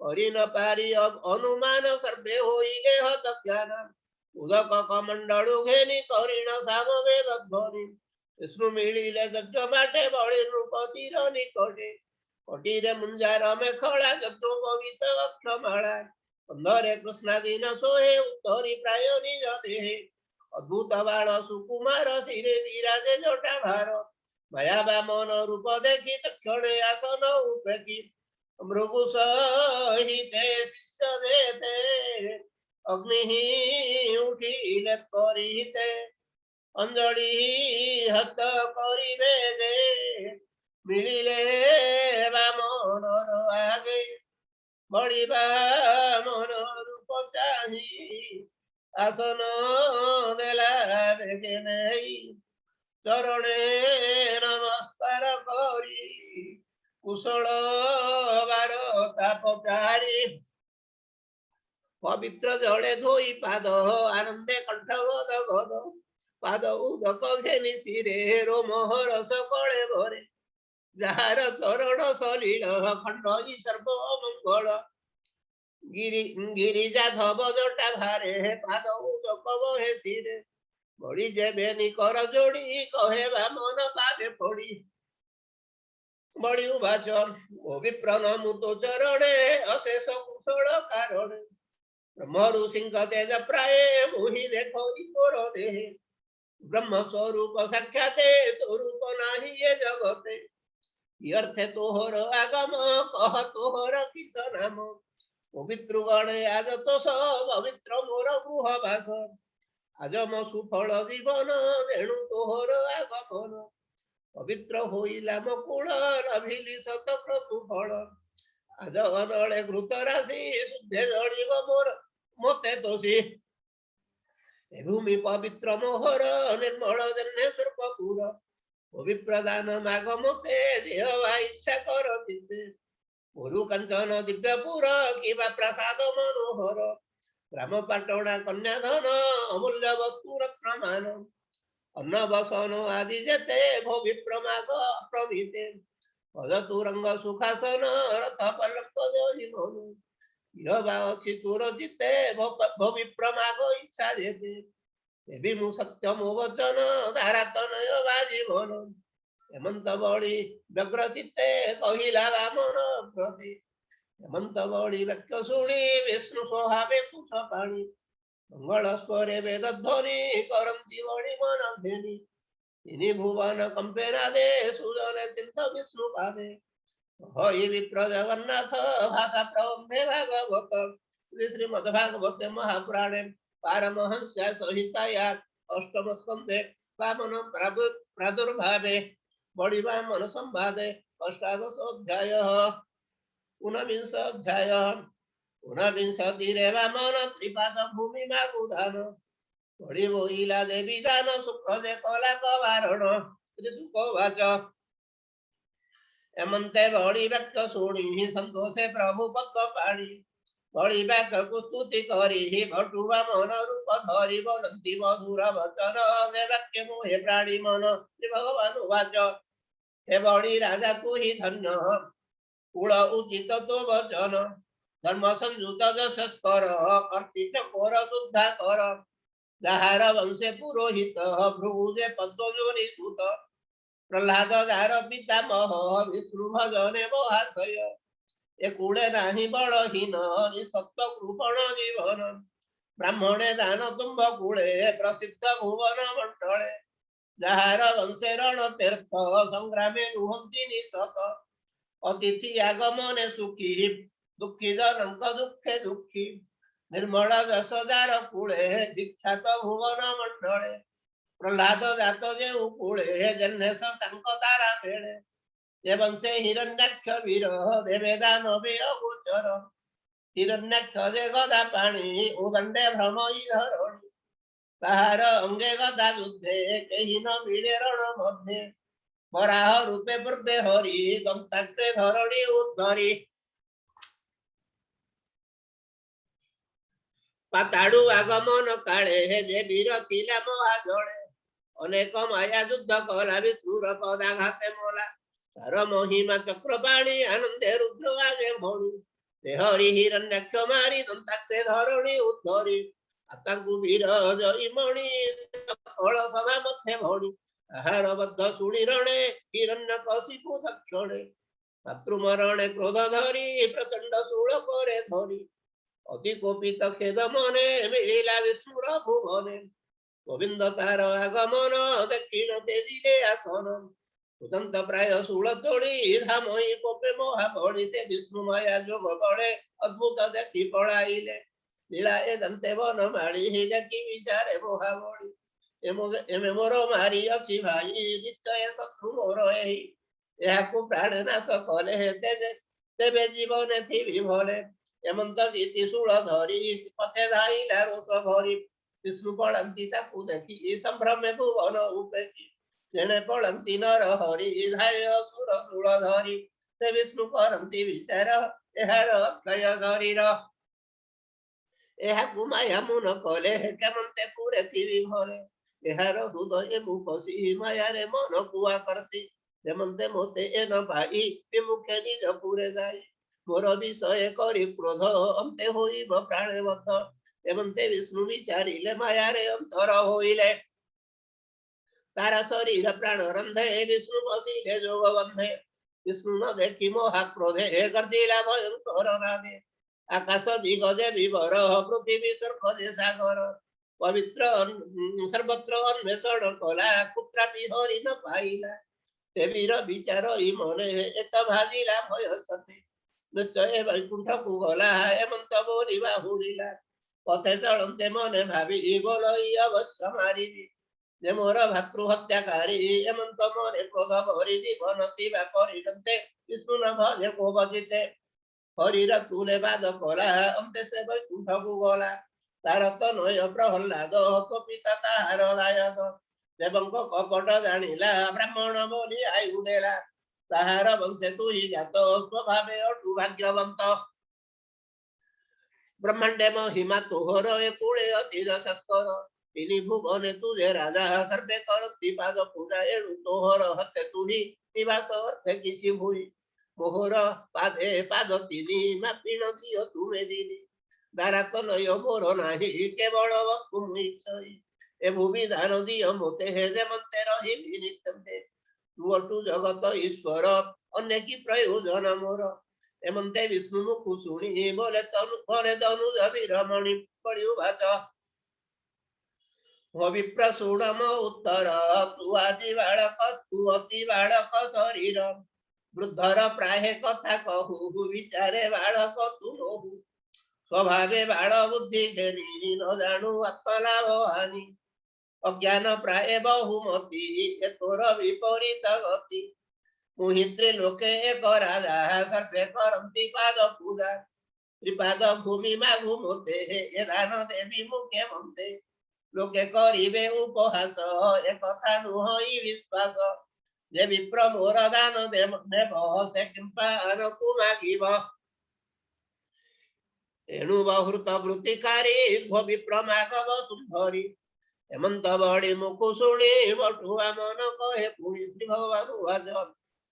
करि न पारि अनुमान सर्वे होइले हत ज्ञान उदक कमंडलु घेनी करिण सामवेद ध्वनि विष्णु मिलिले यज्ञ बाटे बळी रूप तीर निकटे कटिरे मुंजार मेखला यज्ञ पवित अक्षमाला अंधरे कृष्णादि न सोहे उत्तरी प्राय निज देहे अद्भुत बाल सुकुमार शिरे विराजे जटा भार भया वामन रूप देखी तक्षणे आसन उपेक्षी मृगु सहिते शिष्य देते अग्नि उठिले करिते अंजलि हत करिबे गे मिलिले वामन आगे बड़ी वामन रूप चाही आसन देला बेगे नहीं चरणे नमस्कार करी कुशल बारता पचारी पवित्र जले धोई पाद आनंदे कंठगद गद पाद उदक घेनी शिरे रोमहर सकळे भरे जार चरण सलिल खंड सर्व मंगल गिरिजा धब जटा भारे पाद उदक बहे शिरे बड़ी जेबे निकर जोड़ी कहे वामन पादे पड़ी बड़ी उभाचन ओ विप्र नमुतो चरणे अशेष कुशल कारणे ब्रह्म ऋषिंक तेज प्राये मुहि देखो इकोर देहे ब्रह्म स्वरूप साक्षाते तो रूप नाही ये जगते अर्थे तोहर आगम कह तोहर किस नाम पवित्र गणे आज तो सब पवित्र मोर गृह वास आज मो सुफल जीवन जेणु तोहर आगमन पवित्र होइला मकुल रभिली शतक्रतु फल आज अनले घृत राशि शुद्धे जड़िब मोर मते तोषी ए भूमि पवित्र मोहर निर्मल जन्य कपूर पवित्र दान माग मते देह इच्छा कर चिते गुरु कंचन दिव्यपुर किबा प्रसाद मनोहर ग्राम पाटणा कन्याधन अमूल्य वस्तु रत्नमान अन्न बसन आदि जेते भोगी प्रमाग प्रमिते पद तुरंग सुखासन रथ पलक जोनि मनु यह बा अछि तुर जिते भोगी प्रमाग इच्छा जेते देवी मु सत्य मु वचन धारा तनय बाजीवन हेमंत बड़ी व्यग्र चित्ते कहिला वामन प्रति हेमंत बड़ी वाक्य शुणी विष्णु स्वभावे कुश पाणी मंगल स्वरे वेद ध्वनि करंती बड़ी मन धेनी इनि भुवन कंपे नादे सुजन चिंत विष्णु पादे हई विप्र जगन्नाथ भाषा प्रबंधे भागवत श्रीमद् भागवते महापुराणे पारमहंस्या संहिताया अष्टम स्कंदे वामन प्रादुर्भावे बड़ी वामन संवादे अष्टादश अध्याय ऊनविंश अध्याय ऊनविंशतिरे वामन त्रिपाद भूमि मागुधान बड़ी बोइला देवी दान शुक्र जे कला कवारण श्री सुखवाच एमंते बड़ी वाक्य शुणी संतोषे प्रभु पद पाणी बड़ी वाक्य को स्तुति करी भटुआ मन रूप धरी बोलंती मधुर वचन दे वाक्य मोहे प्राणी मन श्री भगवान वाच हे बड़ी राजा तू ही धन्य कुल उचित तो वचन धर्म संयुत जस कर कर्ति चकोर शुद्धा कर जाहार वंशे पुरोहित भ्रुजे पद्मजोनि सुत प्रह्लाद दार पितामह विष्णु भजने महाशय ए कूड़े नाही बलहीन निसत्व कृपण जीवन ब्राह्मणे दान तुम्भ कूड़े प्रसिद्ध भुवन मंडले जाहार वंशे रण तीर्थ संग्रामे नुहंती निशत अतिथि आगमने सुखी दुखी जनक दुखे दुखी निर्मल जसदार कूड़े विख्यात भुवन मंडले प्रह्लाद जात जे कूड़े जन्नेश शंक तारा मेळे ये वंशे हिरण्याक्ष वीर देवे दानवे अगोचर हिरण्याक्ष जे गदा पाणी उदंडे भ्रमयी धरणी ताहार अंगे गदा युद्धे केही न मिळे रण मध्ये वराह रूपे पूर्वे हरी दंताग्रे धरणी उद्धरी पाताड़ू आगमन काले हे जे वीर किला महाजड़े अनेक माया युद्ध कला विष्णुर पदाघाते मोला तार महिमा चक्रपाणी आनंदे रुद्र आगे भणी देहरी हिरण्याक्ष मारी दंताग्रे धरणी उद्धरी आतांकु वीर जय मणि कळ सभा मध्ये भणी आहार बद्ध शुणी रणे हिरण्यकशिपु दक्षिणे मातृमरणे क्रोध धरी प्रचंड शूळ करे धरी अति कोपित खेद मने मिलिला विष्णुर भुवने गोविंद तार आगमन दक्षिण तेजिले आसन उदंत प्राय शूल तोड़ी धामई कोपे महाबली से विष्णु माया जोग बड़े अद्भुत देखी पड़ाइले लीला ए दंते वन माड़ी देखी विचारे महाबली एमे मोर मारी अछि भाई निश्चय शत्रु मोर एही एहाकु प्राण नाश कले तेबे जीवन थी भले हेमंत जीति शूल धरी पथे धाइला रोष भरी विष्णु पड़ंती ताकू देखी संभ्रमे भुवन उपेक्षी जेणे पड़ंती नर हरि धाय असुर शूल धरी से विष्णु करंती विचार एहार अक्षय शरीर एहाकु माया मुन कले केमंते पुरे थिवि घरे एहार हृदय मुखसी माया रे मन कुआ करसी हेमंते मोते एन पाई विमुखे निज पुरे जाई मोर विषय करी क्रोध अंते होइब प्राणे बद्ध एमंते विष्णु विचारिले माया रे अंतर होइले तारा शरीर प्राण रंधे विष्णु बसिले जोग बंधे विष्णु न देखी मोहा क्रोधे गर्जिला भयंकर रामे आकाश दिगजे विवर पृथ्वी तुर्खजे सागर पवित्र सर्वत्र अन्वेषण कला कुत्रापि हरि न पाइला ते वीर विचार इ मने एक भाजिला भय सते निश्चय वैकुंठ को गला हेमंत बोलिबा हुड़िला पथे चलते मने भावी बोलई अवश्य मारिबी जे मोर भातृ हत्याकारी हेमंत मने क्रोध भरी जीवन तिबा परिकंते विष्णु न भजे को बजिते हरिर तुले बाद कला अंते से वैकुंठ को गला तार तनय प्रहल्लाद तो पिता ताहार दायद देवंक कपट जानिला ब्राह्मण बोली आयु देला ତାହାର ବଂଶେ ତୁ ହି ଜାତ ସ୍ୱଭାବେ ଅଟୁ ଭାଗ୍ୟବନ୍ତ ବ୍ରହ୍ମାଣ୍ଡେ ମହିମା ତୋହର ଏ କୁଳେ ଅତି ଯଶସ୍କର ତିନି ଭୁବନେ ତୁଜେ ରାଜା ସର୍ବେ କରନ୍ତି ପାଦ ପୂଜା ଏଣୁ ତୋହର ହତେ ତୁହି ନିବାସ ଅର୍ଥେ କିଛି ଭୁଇ ମୋହର ପାଦେ ପାଦ ତିନି ମାପିଣ ଦିଅ ତୁମେ ଦିନି ଦାରା ତ ନୟ ମୋର ନାହିଁ କେବଳ ବକୁ ମୁଇଛଇ ଏ ଭୂମି ଦାନ ଦିଅ ମୋତେ ହେ ଯେ ମନ୍ତେ ରହିବି ନିଶ୍ଚନ୍ତେ ତୁ ଅଟୁ ଜଗତ ଈଶ୍ୱର ଅନେକି ପ୍ରୟୋଜନ ମୋର ଏମନ୍ତେ ବିଷ୍ଣୁ ମୁଖୁ ଶୁଣି ବୋଲେ ତନୁ ରମଣୀ ପଡି ବାଚ ବିପ୍ର ଶୁଣ ମୋ ଉତ୍ତର ତୁ ଆଜି ବାଳକ ତୁ ଅତି ବାଳକ ଶରୀର ବୃଦ୍ଧର ପ୍ରାୟ କଥା କହୁ ବିଚାରେ ବାଳକ ତୁ ନହୁ ସ୍ୱଭାବେ ବାଳ ବୁଦ୍ଧି ଘେନି ନ ଜାଣୁ ଆତ୍ମଲାଭ ହାନି ଅଜ୍ଞାନ ପ୍ରାୟ ବହୁମତି ଏ ତୋର ବିପରୀତ ଗତି ମୁହିତ୍ରେ ଲୋକେ ଏକ ରାଜା ସର୍ବେ କରନ୍ତି ପାଦ ପୂଜା ତ୍ରିପାଦ ଭୂମି ମାଗୁ ମୋତେ ଏ ଦାନ ଦେବି ମୁଖେ ମନ୍ତେ ଲୋକେ କରିବେ ଉପହାସ ଏ କଥା ନୁହଁ ବିଶ୍ୱାସ ଯେ ବିପ୍ର ମୋର ଦାନ ନେବ ସେ କିମ୍ପା ଆନକୁ ମାଗିବ ଏଣୁ ବହୁୃତ ବୃତ୍ତିକାରୀ ବିପ୍ର ମାଗବ ସୁନ୍ଦରୀ ହେମନ୍ତ ବଳି ମୁଖୁ ଶୁଣି ବଟୁଆ ମନ କହେ ପୁଣି ଶ୍ରୀ ଭଗବାନ ବାଚ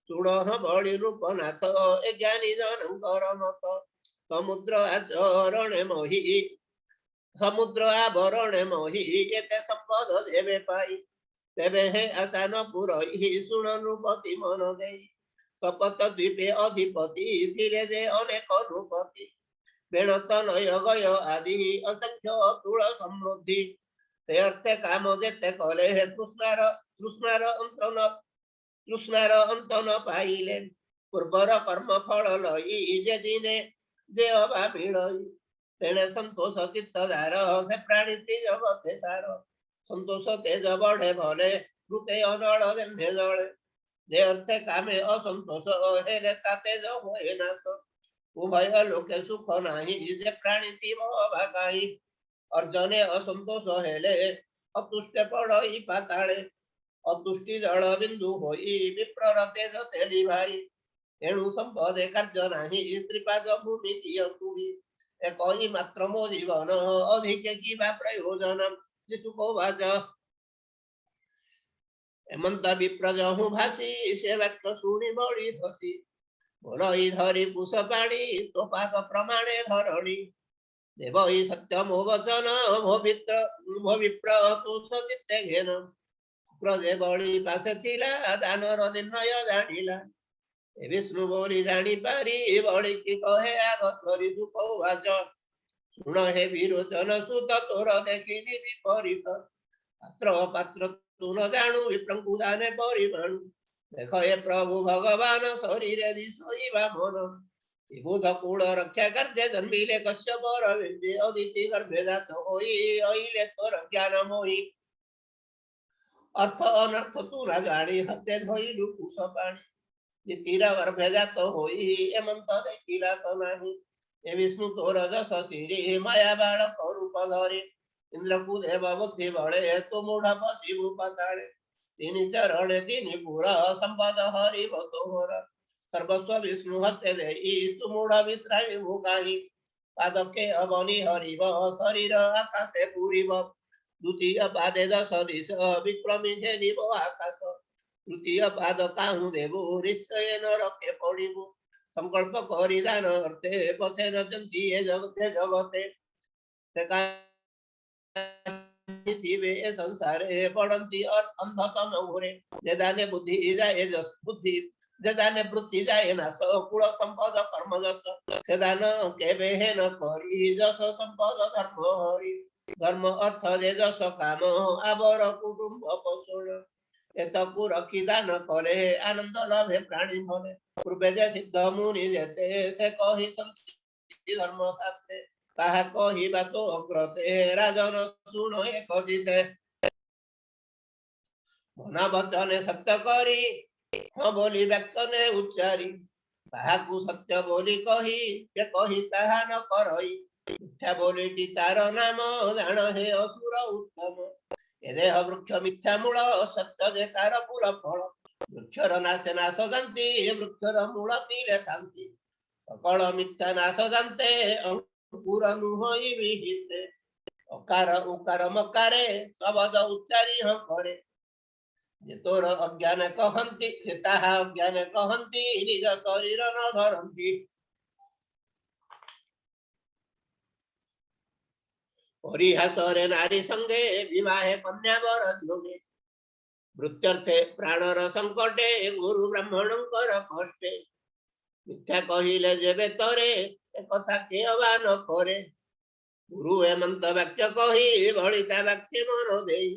ଚୂଡ଼ନ ବଳି ରୂପନାଥ ଏ ଜ୍ଞାନୀ ଜନଙ୍କର ମତ ସମୁଦ୍ର ଆଚରଣେ ମହି ସମୁଦ୍ର ଆବରଣେ ମହି ଏତେ ସମ୍ପଦ ଦେବେ ପାଇ ତେବେ ହେ ଆସାନ ପୁରହି ଶୁଣ ନୃପତି ମନ ଦେଇ ଶପଥ ଦ୍ୱୀପେ ଅଧିପତି ଥିଲେ ଯେ ଅନେକ ନୃପତି ବେଣତ ନୟ ଗୟ ଆଦି ଅସଂଖ୍ୟ ତୁଳ ସମୃଦ୍ଧି ସେ ଅର୍ଥେ କାମ ଯେତେ କଲେ ହେ ତୃଷ୍ଣାର ଅନ୍ତ ନ ପାଇଲେ ପୂର୍ବର କର୍ମ ଫଳ ଲଇ ଯେ ଦିନେ ଯେ ଅବା ମିଳଇ ତେଣେ ସନ୍ତୋଷ ଚିତ୍ତ ଦାର ସେ ପ୍ରାଣୀ ଜଗତେ ସାର ସନ୍ତୋଷ ତେଜ ବଢେ ଭଲେ ବୃତେ ଅନଳ ଦେହେ ଜଳେ ଯେ ଅର୍ଥେ କାମେ ଅସନ୍ତୋଷ ହେଲେ ତା ତେଜ ହୁଏ ନାଶ ଉଭୟ ଲୋକେ ସୁଖ ନାହିଁ ଯେ ପ୍ରାଣୀ ଥିବ ଅବା କାହିଁ ଅର୍ଜନେ ଅସନ୍ତୋଷ ହେଲେ ଅତୁଷ୍ଟେ ପଡଇ ପାତାଳେ ଅତୁଷ୍ଟି ଜଳ ବିନ୍ଦୁ ହୋଇ ବିପ୍ରର ତେଜ ସେଲି ଭାଇ ଏଣୁ ସମ୍ପଦେ କାର୍ଯ୍ୟ ନାହିଁ ତ୍ରିପାଦ ଭୂମି ଦିଅ ତୁହି ଏ କହି ମାତ୍ର ମୋ ଜୀବନ ଅଧିକେ କିବା ପ୍ରୟୋଜନ ଯୀଶୁ ବାଚ ଏମନ୍ତ ବିପ୍ର ଯହୁ ଭାସି ସେ ବାକ୍ୟ ଶୁଣି ବଳି ହସି ଭଲଇ ଧରି କୁଶ ପାଣି ତୋ ପାଦ ପ୍ରମାଣେ ଧରଣୀ ଦେବ ଇ ସତ୍ୟ ମୋ ବଚନ ମୋ ବିପ୍ର ତୁ ସଚିତେ ଘେନ ପ୍ରଜେ ବଳି ପାଶେ ଥିଲା ଦାନର ନିର୍ଣ୍ଣୟ ଜାଣିଲା ଏ ବିଷ୍ଣୁ ବୋଲି ଜାଣିପାରି ବଳିକି କହେ ଆଗ ସରି ଦୁଃଖ ବାଚ ଶୁଣ ହେ ବିରୋଚନ ସୁତ ତୋର ଦେଖିଲି ବିପରୀତ ପାତ୍ର ତୁ ନ ଜାଣୁ ବିପ୍ରଙ୍କୁ ଦାନେ ପରିମାଣୁ ଦେଖ ଏ ପ୍ରଭୁ ଭଗବାନ ଶରୀରେ ଦିଶଇବା ମନ ବୁଧ କୂଳ ରକ୍ଷା କାର୍ଯ୍ୟ ଜନ୍ମିଲେ କଶ୍ୟପର ଅଦିତି ଗର୍ଭେ ଜାତ ହୋଇ ଅଇଲେ ତୋର ଜ୍ଞାନ ମୋହି ଅର୍ଥ ଅନର୍ଥ ତୁ ନା ଜାଣି ହତେ ଧଇଲୁ କୁଶ ପାଣି ତୀର ଗର୍ଭେ ଜାତ ହୋଇ ଏମନ୍ତ ଦେଖିଲା ତ ନାହିଁ ଏ ବିଷ୍ଣୁ ତୋର ଯଶ ଶିରି ମାୟା ବାଳକ ରୂପ ଧରି ଇନ୍ଦ୍ରକୁ ଦେବ ବୁଦ୍ଧି ବଳେ ତୁ ମୂଢ ପଶିବୁ ପାତାଳେ ତିନି ଚରଣେ ତିନି ପୁର ସମ୍ପଦ ହରିବ ତୋହର ସର୍ବସ୍ୱ ବିଷ୍ଣୁ ହତେ ଦେଇ ତୁ ମୂଢ ବିଶ୍ରାମିବୁ କାହିଁ ପାଦକେ ଅବନି ହରିବ ଶରୀର ଆକାଶେ ପୁରିବ ଦ୍ୱିତୀୟ ପାଦେ ଦଶ ଦିଶ ବିକ୍ରମୀ ଘେରିବ ଆକାଶ ତୃତୀୟ ପାଦ କାହୁଁ ଦେବୁ ନିଶ୍ଚୟ ନରକେ ପଡିବୁ ସଂକଳ୍ପ କରି ଦାନ ଅର୍ଥେ ପଥେ ରଚନ୍ତି ଏ ଜଗତେ ଥିବେ ଏ ସଂସାରେ ପଡନ୍ତି ଅନ୍ଧତମ ଘୋରେ ଯେ ଦାନେ ବୁଦ୍ଧି ଯାଏ ବୁଦ୍ଧି ଯେ ଦାନେ ବୃତ୍ତି ଯାଏ ନାଶ କୁଳ ସମ୍ପଦ କର୍ମ ଯଶ ସେ ଦାନ କେବେ ହେ ନ କରି ଯଶ ସମ୍ପଦ ଧର୍ମ ହରି ଧର୍ମ ଅର୍ଥ ଯେ ଯଶ କାମ ଆବର କୁଟୁମ୍ବ ପୋଷଣ ଏତକୁ ରଖି ଦାନ କଲେ ଆନନ୍ଦ ଲଭେ ପ୍ରାଣୀ ଭଲେ ପୂର୍ବେ ଯେ ସିଦ୍ଧ ମୁନି ଯେତେ ସେ କହିଛନ୍ତି ଧର୍ମ ଶାସ୍ତ୍ରେ ତାହା କହିବା ତ ଅଗ୍ରତେ ରାଜନ ଶୁଣ ଏକ ଜିତେ ମନା ବଚନେ ସତ୍ୟ କରି ହଁ ବୋଲି ବାକ୍ୟନେ ଉଚ୍ଚାରି ତାହାକୁ ସତ୍ୟ ବୋଲି କହି ଯେ କହି ତାହା ନ କରଇ ମିଥ୍ୟା ବୋଲିଟି ତାର ନାମ ଜାଣ ହେ ଅସୁର ଉତ୍ତମ ଏ ଦେହ ବୃକ୍ଷ ମିଥ୍ୟା ମୂଳ ସତ୍ୟ ଯେ ତାର ପୁର ଫଳ वृक्षर नाशे नाश जानती वृक्षर मूल तीरे थांती सकल मिथ्या नाश जानते अंकुर नुहई विहिते अकार उकार मकारे शब्द उच्चारी हम करे जे तोर अज्ञान कहंती से ताहा अज्ञान कहंती निज शरीर न धरंती परिहासरे नारी संगे विवाहे कन्या वर जोगे मृत्यर्थे प्राणर संकटे गुरु ब्राह्मणंकर कष्टे मिथ्या कहिले जेबे तोरे एकथा के अबा न करे गुरु हेमंत वाक्य कही बलिता वाक्य मन देई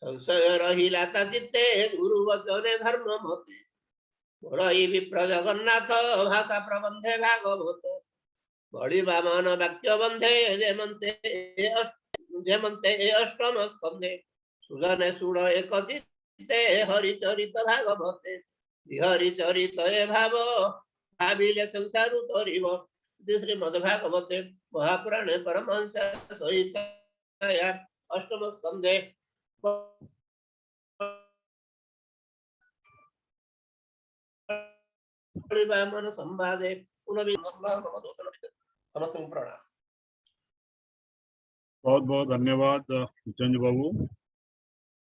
संशय रहिला ता चित्ते गुरु वचने धर्म मते बड़ई विप्र जगन्नाथ भाषा प्रबंधे भागवत बड़ी बामन वाक्य बंधे जेमंते अष्टम स्कंदे सुजने सुड़ एक चित्ते हरिचरित भागवते हरिचरित ए भाव भाविले संसार तरिब श्रीमद् भागवते महापुराणे परमहंस सहित अष्टम स्कंदे बामन संवादे समस्त प्रणाम। बहुत बहुत धन्यवाद चंज बाबू।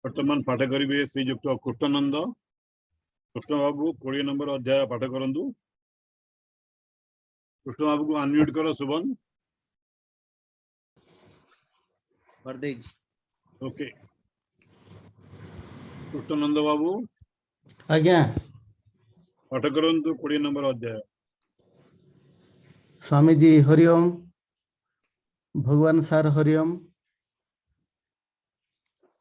वर्तमान पाठ करेंगे श्रीजुक्त कृष्णानंद। कृष्ण बाबू 20 नंबर अध्याय पाठ करंतु। कृष्ण बाबू को अनम्यूट करो शुभन। ओके कृष्णानंद बाबू आज्ञा पाठ करंतु 20 नंबर अध्याय। स्वामी जी हरिओम। भगवान सार हरिओम।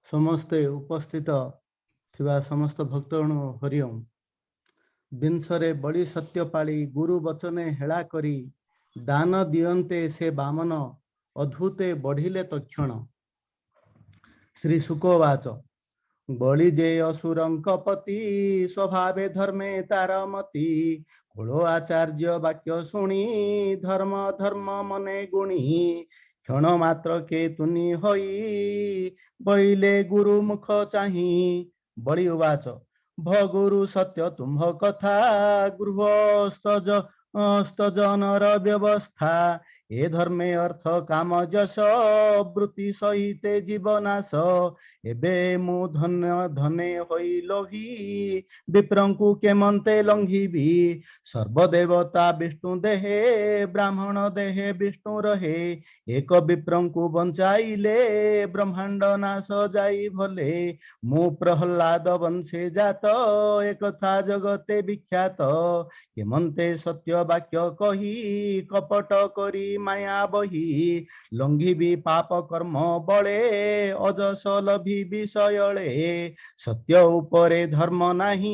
समस्ते उपस्थित थिबा समस्त भक्तगण हरिओम। विंशरे बड़ी सत्यपाली गुरु वचने हेला करी दान दियन्ते से बामन अद्भुते बढ़िले तक्षण। श्री शुकवाच बलि जे असुरंक पति स्वभावे धर्मे तारमती कुलो आचार्य वाक्य शुणी धर्म धर्म मने गुणी क्षण मात्र के तुनि होई बइले गुरु मुख चाही। बलि उवाच भगुरु सत्य तुम्ह कथा गृहस्थ जनर व्यवस्था ए धर्मे अर्थ काम जश वृत्ति सहिते जीवनाश एबे मु धने होई लोभी विप्रंकु केमंते लंघिबी सर्वदेवता विष्णु देहे ब्राह्मण देहे विष्णु रहे एक विप्रंकु बंचाइले ब्रह्मांड नाश जाई भले मु प्रहलाद वंशे जात एकथा जगते विख्यात केमंते सत्य वाक्य कही कपट करी माया बही लंघिबी पाप कर्म बळे अजस लभी विषयळे सत्य उपरे धर्म नाही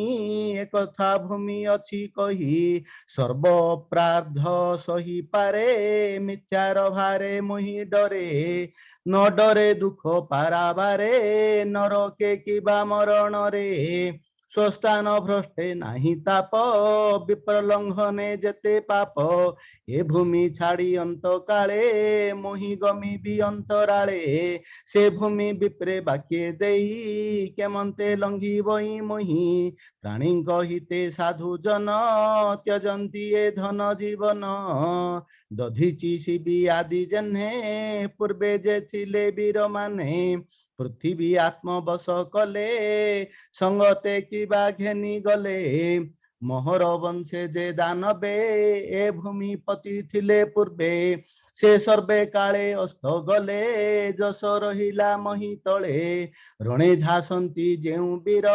एकथा भूमि अछि कही सर्व प्रार्थ सही पारे मिथ्यार भारे मोहि डरे न डरे दुख पाराबारे नरके किबा मरण रे स्वस्थान भ्रष्टे नाही ताप विप्रलंघने जेते पाप ए भूमि छाड़ी अंत काले मोहि गमी भी अंतराले से भूमि विप्रे बाक्ये देई केमंते लंघी बही मोहि प्राणी हिते साधु जन त्यजंती ए धन जीवन दधिची शिबी आदि जन्हे पूर्वे जे थिले वीर माने पृथ्वी आत्मवश कले संगते किबा घेनी गले मोहर वंशे जे दानवे ए भूमि पति थिले पूर्वे से सर्वे काले अस्त गले जस रहिला मही तले रणे झासंती जेउ वीर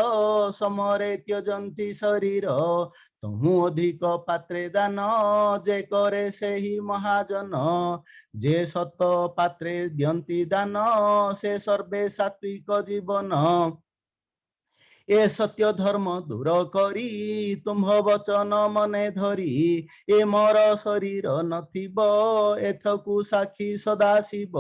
समरे त्यजंती शरीर तहु अधिक पात्रे दान जे करे से ही महाजन जे सत पात्रे दियंती दान से सर्वे सात्विक जीवन ए सत्य धर्म दूर करी तुम्ह वचन मने धरी ए मोर शरीर नथिब एथकु साक्षी सदा शिव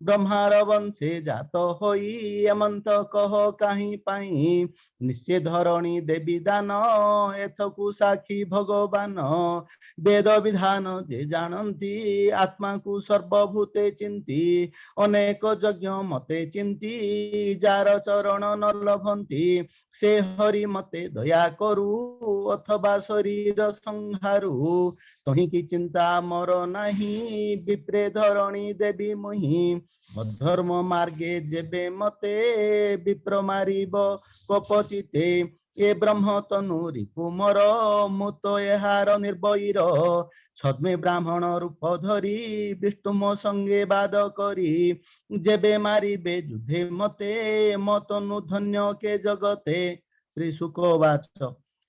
ब्रह्मार वंशे जात होई एमंत कह काहि पाई निश्चय धरणी देवी दान एथकु साक्षी भगवान वेद विधान जे जानती आत्मा को सर्वभूते चिंती अनेक यज्ञ मते चिंती जार चरण न लभंती से हरि मते दया करू अथवा शरीर संहारू तही की चिंता मोर नहीं विप्रे धरणी देवी मुहि अधर्म मार्गे जेबे मते विप्र मारिब कपचिते ए ब्रह्म तनु रिपु मोर मुत एहार निर्भयर छद्मे ब्राह्मण रूप धरी विष्णु मो संगे बाद करी जेबे मारिबे युद्धे मते मतनु धन्य के जगते श्री शुकवाच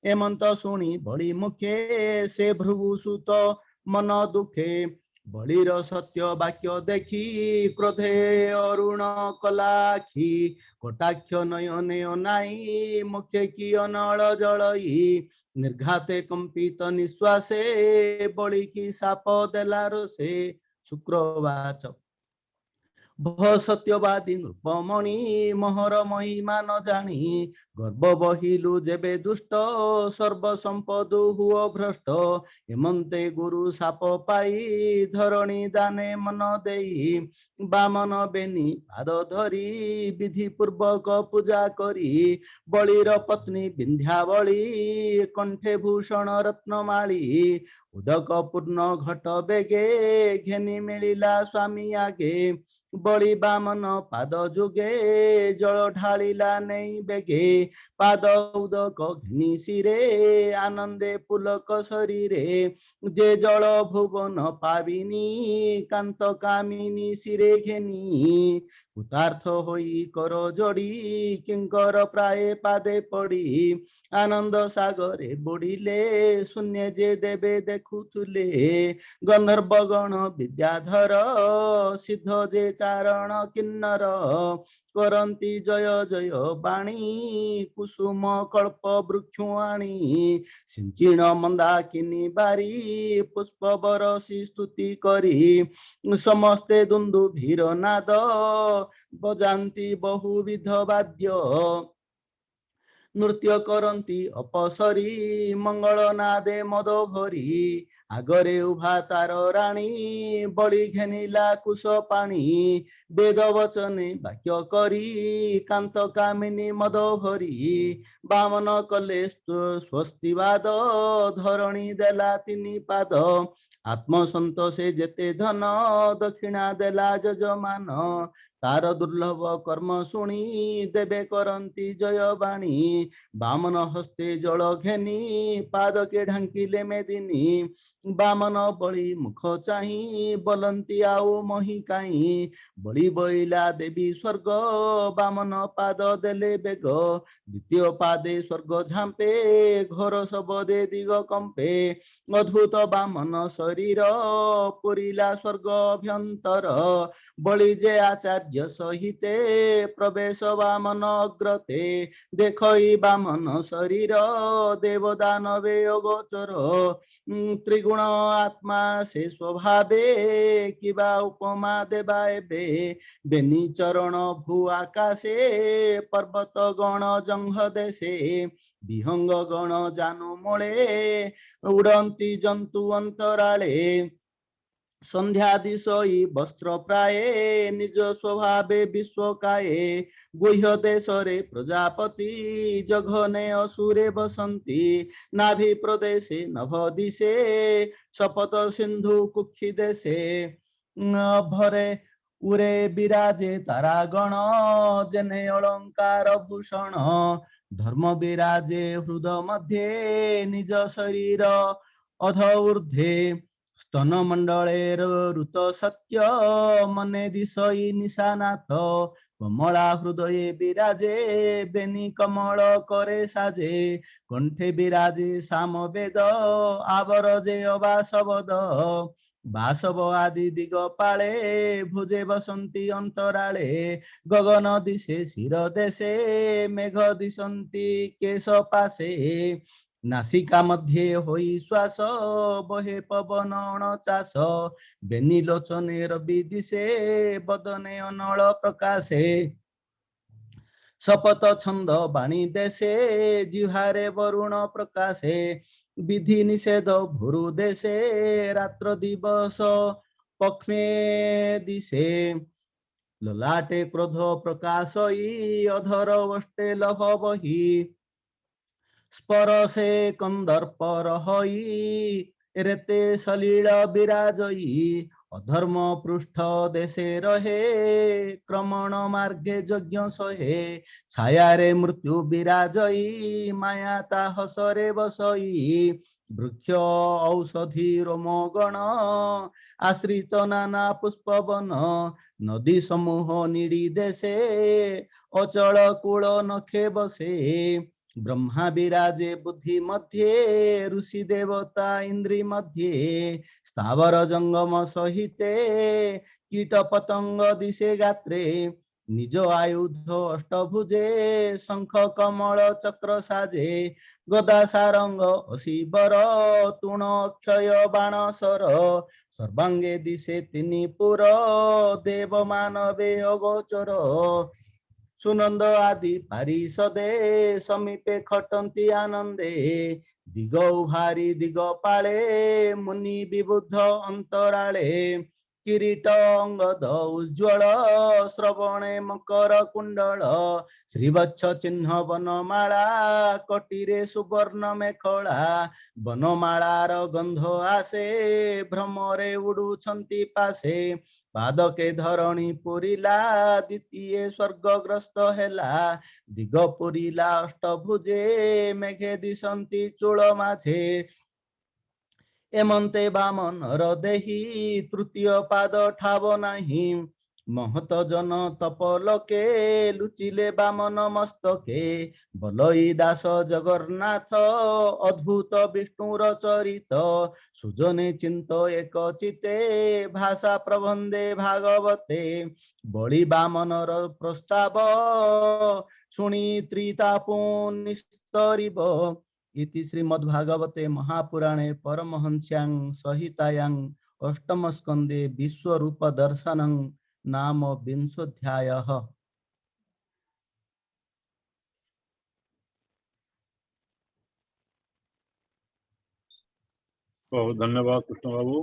एमंत शुणी बड़ी मुखे से भृगु सुत मन दुखे बलिर सत्य वाक्य देखी क्रोधे अरुण कलाखी कटाक्ष नयने अनाई मुखे की अनल जलई निर्घाते कंपित निश्वासे बलि की साप देलारो से शुक्रवाच भ सत्यवादी नृपमणि मोहर महिमा न जानी गर्भ बहिलु जेबे दुष्ट सर्व संपद हुओ भ्रष्ट हेमंते गुरु साप पाई धरणी दाने मन देई बामन बेनी पाद धरी विधि पूर्वक पूजा करी बलिर पत्नी विंध्यावली कंठे भूषण रत्नमाली उदक पूर्ण घट बेगे घेनी मिलिला स्वामी आगे बलि बामन पाद जुगे जल ढालिला नहीं बेगे पाद उदक घिनी सिरे आनंदे पुलक शरीरे जे जल भुवन पाविनी कांत कामिनी सिरे घेनी उतार्थ होई कर जोड़ी किंकर प्राय पादे पड़ी आनंद सागरे बुड़िले शून्य जे देवे देखुले गंधर्व गण विद्याधर सिद्ध जे चारण किन्नर करंती जय जय बाणी कुसुम कल्प वृक्षुआणी सिंचिण मंदाकिनी बारी पुष्प बरसी स्तुति करी समस्ते दुंदुभिर नाद बजान्ति बहुविध वाद्य नृत्य करंती अपसरी मंगल नादे मद भरी आगरे उभा तार राणी बलि घेनिला कुश पाणी वेद वचने वाक्य करी कांत कामिनी मद भरी बामन कले स्वस्तिवाद धरणी देला तिनी पाद आत्म संतोषे जेते धन दक्षिणा देला जजमान तार दुर्लभ कर्म शुणी देवे करंती जय बाणी बामन हस्ते जल घेनी पाद के ढांकिले मेदिनी बामन बलि मुख चाही बोलंती आउ मही काई बलि बइला देवी स्वर्ग बामन पाद देले बेग द्वितीय पादे स्वर्ग झांपे घोर सबदे दिग कंपे अद्भुत बामन शरीर पुरिला स्वर्ग अभ्यंतर बलि जे आचार्य सहिते प्रवेश वामन अग्रते देखई वामन शरीर देवदानवे अगोचर त्रिगुण आत्मा से स्वभावे किबा उपमा देवा एबे बेनी चरण भू आकाशे पर्वत गण जंघ देशे विहंग गण जानु मोळे उड़ंती जंतु अंतराळे संध्या दिशई वस्त्र प्राये निज स्वभावे विश्वकाये गुह्य देशरे प्रजापति जघने असुरे बसंती नाभि प्रदेशे नभ दिशे शपथ सिंधु कुक्षि देशे भरे उरे विराजे तारागण जेने अलंकार भूषण धर्म विराजे हृद मध्ये निज शरीर अध ऊर्ध्वे स्तन मंडले ऋत सत्य मने दिशई निशानाथ कमला हृदये विराजे बेनी कमल करे साजे कंठे विराजे साम वेद आवरजे अबासवद बासव आदि दिग पाळे भुजे बसंती अंतराळे गगन दिशे शिर देशे मेघ दिशंती केश पाशे नासिका मध्ये होई श्वास बहे पवन अणचास बेनी लोचने रवि दिशे बदने अनल प्रकाशे शपथ छंद बाणी देशे जिहारे वरुण प्रकाशे विधि निषेध भुरु देशे रात्र दिवस पक्ष्मे दिशे ललाटे क्रोध प्रकाशयी अधर वष्टे लभवहि स्परसे कंदर्प रहई रेते सलील विराजयी अधर्म पृष्ठ देशे रहे क्रमण मार्गे यज्ञ सहे छाया रे मृत्यु विराजयी माया ता हसरे बसई वृक्ष औषधि रोमो गण आश्रित नाना पुष्पवन नदी समूह निड़ी देशे अचल कूल नखे बसे ब्रह्मा विराजे बुद्धि मध्ये ऋषि देवता इंद्री मध्ये स्थावर जंगम सहिते कीट पतंग दिशे गात्रे निज आयुध अष्टभुजे शंख कमल चक्र साजे गदा सारंग अशीबर तुण अक्षय बाण सर सर्वांगे दिशे तिनि पुर देव मानवे अगोचर सुनंद आदि पारिषदे समीपे खटंती आनंदे दिग उहारी दिग पाळे मुनि विबुद्ध अंतराळे किरीट अंगद उज्ज्वल श्रवणे मकर कुंडल श्रीवत्स चिन्ह वनमाला कटीरे सुवर्ण मेखला वनमाଳାର गंध आसे भ्रमरे उडुछंती पासे पादके धरणी पुरिला द्वितीय स्वर्गग्रस्त हेला दिग पुरिला अष्टभुजे मेघे दिशंती चूल माझे एमंते बामनर देही तृतीय पाद ठाव नाही महत जन तपलके लुचिले बामन मस्तके बलई दास जगन्नाथ अद्भुत विष्णुर चरित सुजने चिंत एक चिते भाषा प्रबंधे भागवते बलि बामनर प्रस्ताव शुणी त्रितापो निस्तरिव इति श्रीमद्भागवते महापुराणे परमहंस्यां संहितायां अष्टम स्कंदे विश्वरूप दर्शनं नाम विंशोऽध्यायः। बहुत धन्यवाद कृष्ण बाबू।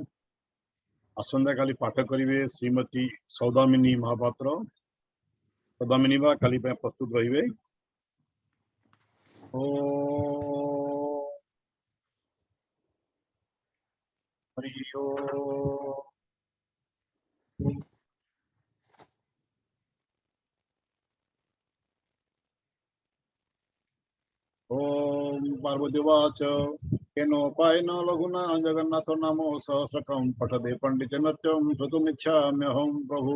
आसंदा काली पाठ करिवे श्रीमती सौदामिनी महापात्र। सौदामिनी बा काली पे प्रस्तुत रहिवे। ओ हरि ओम। ओम पार्वतीवाच केनोपायेन लघुना जगन्नाथो नामो सहस्रकं पठते पंडिते नत्यं श्रोतुमिच्छाम्यहं प्रभु।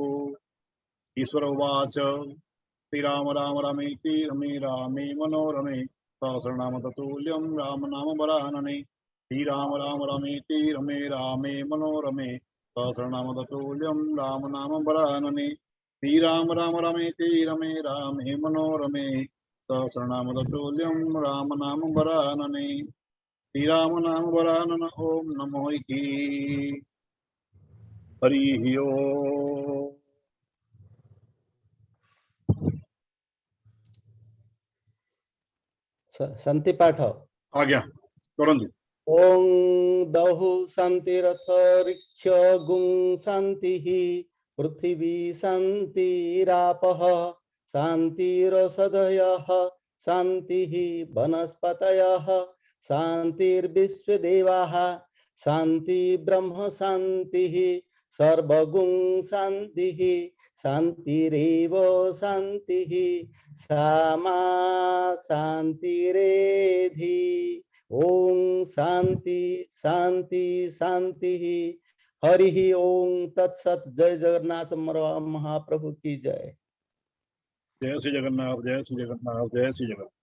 ईश्वर उवाच श्रीराम राम रामेति रमे रामे मनोरमे सहस्रनाम ततुल्यं राम नाम वरानने। श्रीराम राम रामेति रमे रामे मनोरमे सहस्रनाम ततुल्यं राम नाम वरानने। श्रीराम राम रामेति रमे रामे मनोरमे सहस्रनाम ततुल्यं राम नाम वरानने। श्रीराम नाम वरानन ओम नमो इति। हरि ओम। शांति पाठ आज्ञा करंतु। ओं दहु शांतिरथरिक्ष गुं शांतिः पृथिवी शांतिरापः शांतिरौषधयः शांतिः वनस्पतयः शांतिर्विश्वदेवाः शांति ब्रह्म शांतिः सर्वगुं शांतिः शांतिरेव शांतिः सामा शांतिरेधि। ओम शांति शांति शांति। हरि ओम तत्सत। जय जगन्नाथ महाप्रभु की जय। जय श्री जगन्नाथ, जय श्री जगन्नाथ, जय श्री जगन्नाथ।